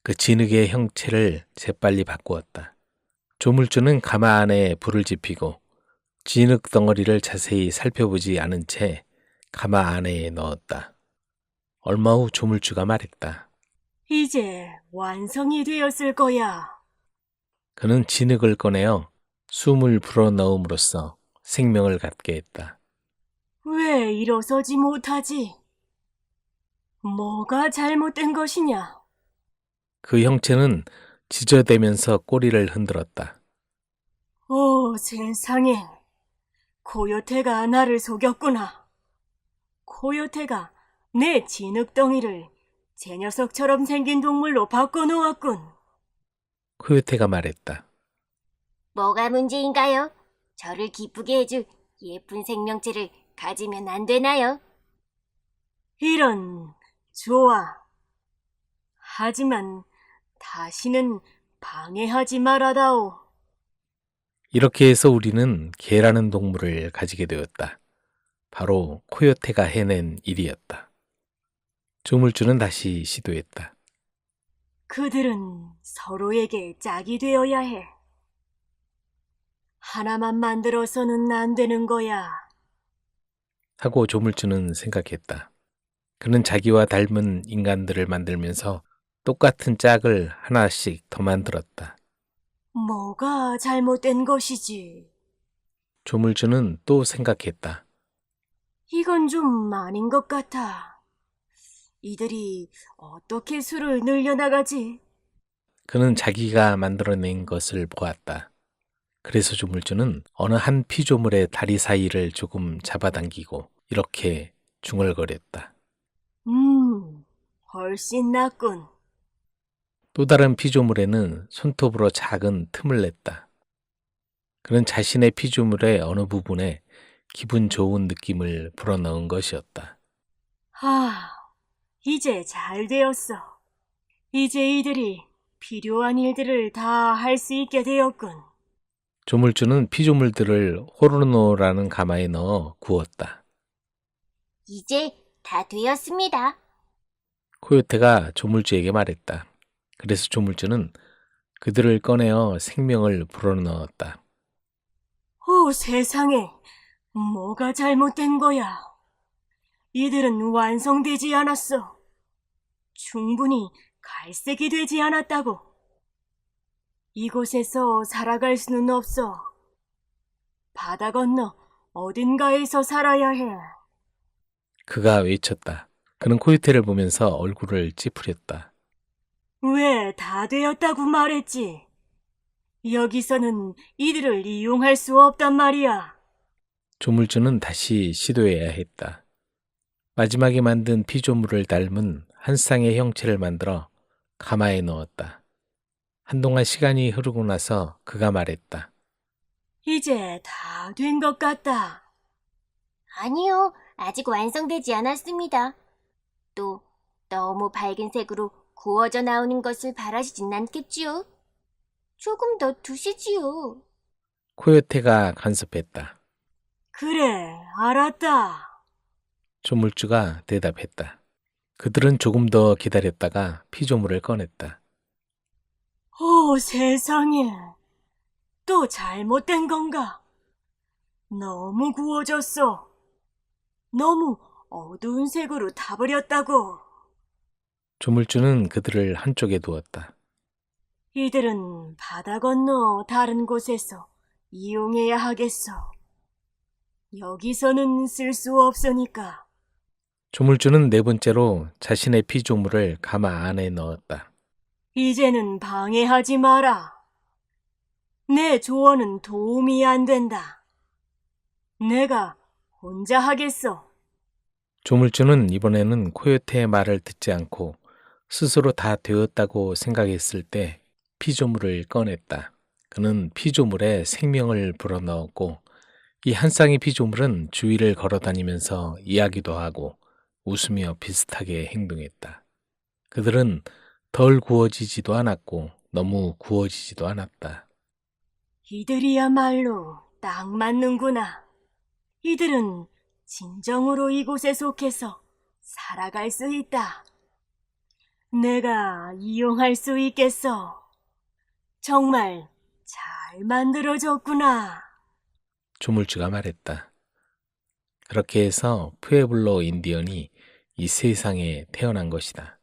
그 진흙의 형체를 재빨리 바꾸었다. 조물주는 가마 안에 불을 지피고 진흙 덩어리를 자세히 살펴보지 않은 채 가마 안에 넣었다. 얼마 후 조물주가 말했다. 이제 완성이 되었을 거야. 그는 진흙을 꺼내어 숨을 불어넣음으로써 생명을 갖게 했다. 왜 일어서지 못하지? 뭐가 잘못된 것이냐? 그 형체는 지저대면서 꼬리를 흔들었다. 오, 세상에. 코요테가 나를 속였구나. 코요테가 내 진흙덩이를 제 녀석처럼 생긴 동물로 바꿔놓았군. 코요테가 말했다. 뭐가 문제인가요? 저를 기쁘게 해줄 예쁜 생명체를 가지면 안 되나요? 이런, 좋아. 하지만 다시는 방해하지 말아다오. 이렇게 해서 우리는 개라는 동물을 가지게 되었다. 바로 코요테가 해낸 일이었다. 조물주는 다시 시도했다. 그들은 서로에게 짝이 되어야 해. 하나만 만들어서는 안 되는 거야. 하고 조물주는 생각했다. 그는 자기와 닮은 인간들을 만들면서 똑같은 짝을 하나씩 더 만들었다. 뭐가 잘못된 것이지? 조물주는 또 생각했다. 이건 좀 아닌 것 같아. 이들이 어떻게 수를 늘려나가지? 그는 자기가 만들어낸 것을 보았다. 그래서 조물주는 어느 한 피조물의 다리 사이를 조금 잡아당기고 이렇게 중얼거렸다. 훨씬 낫군. 또 다른 피조물에는 손톱으로 작은 틈을 냈다. 그는 자신의 피조물의 어느 부분에 기분 좋은 느낌을 불어넣은 것이었다. 이제 잘 되었어. 이제 이들이 필요한 일들을 다 할 수 있게 되었군. 조물주는 피조물들을 호르노라는 가마에 넣어 구웠다. 이제 다 되었습니다. 코요테가 조물주에게 말했다. 그래서 조물주는 그들을 꺼내어 생명을 불어넣었다. 오, 세상에. 뭐가 잘못된 거야? 이들은 완성되지 않았어. 충분히 갈색이 되지 않았다고. 이곳에서 살아갈 수는 없어. 바다 건너 어딘가에서 살아야 해. 그가 외쳤다. 그는 코요테를 보면서 얼굴을 찌푸렸다. 왜 다 되었다고 말했지? 여기서는 이들을 이용할 수 없단 말이야. 조물주는 다시 시도해야 했다. 마지막에 만든 피조물을 닮은 한 쌍의 형체를 만들어 가마에 넣었다. 한동안 시간이 흐르고 나서 그가 말했다. 이제 다 된 것 같다. 아니요, 아직 완성되지 않았습니다. 또 너무 밝은 색으로 구워져 나오는 것을 바라시진 않겠지요? 조금 더 두시지요. 코요테가 간섭했다. 그래, 알았다. 조물주가 대답했다. 그들은 조금 더 기다렸다가 피조물을 꺼냈다. 오, 세상에. 또 잘못된 건가? 너무 구워졌어. 너무 어두운 색으로 타버렸다고. 조물주는 그들을 한쪽에 두었다. 이들은 바다 건너 다른 곳에서 이용해야 하겠어. 여기서는 쓸 수 없으니까. 조물주는 네 번째로 자신의 피조물을 가마 안에 넣었다. 이제는 방해하지 마라. 내 조언은 도움이 안 된다. 내가 혼자 하겠어. 조물주는 이번에는 코요테의 말을 듣지 않고 스스로 다 되었다고 생각했을 때 피조물을 꺼냈다. 그는 피조물에 생명을 불어넣었고 이 한 쌍의 피조물은 주위를 걸어다니면서 이야기도 하고 웃으며 비슷하게 행동했다. 그들은 덜 구워지지도 않았고 너무 구워지지도 않았다. 이들이야말로 딱 맞는구나. 이들은 진정으로 이곳에 속해서 살아갈 수 있다. 내가 이용할 수 있겠어. 정말 잘 만들어졌구나. 조물주가 말했다. 그렇게 해서 푸에블로 인디언이 이 세상에 태어난 것이다.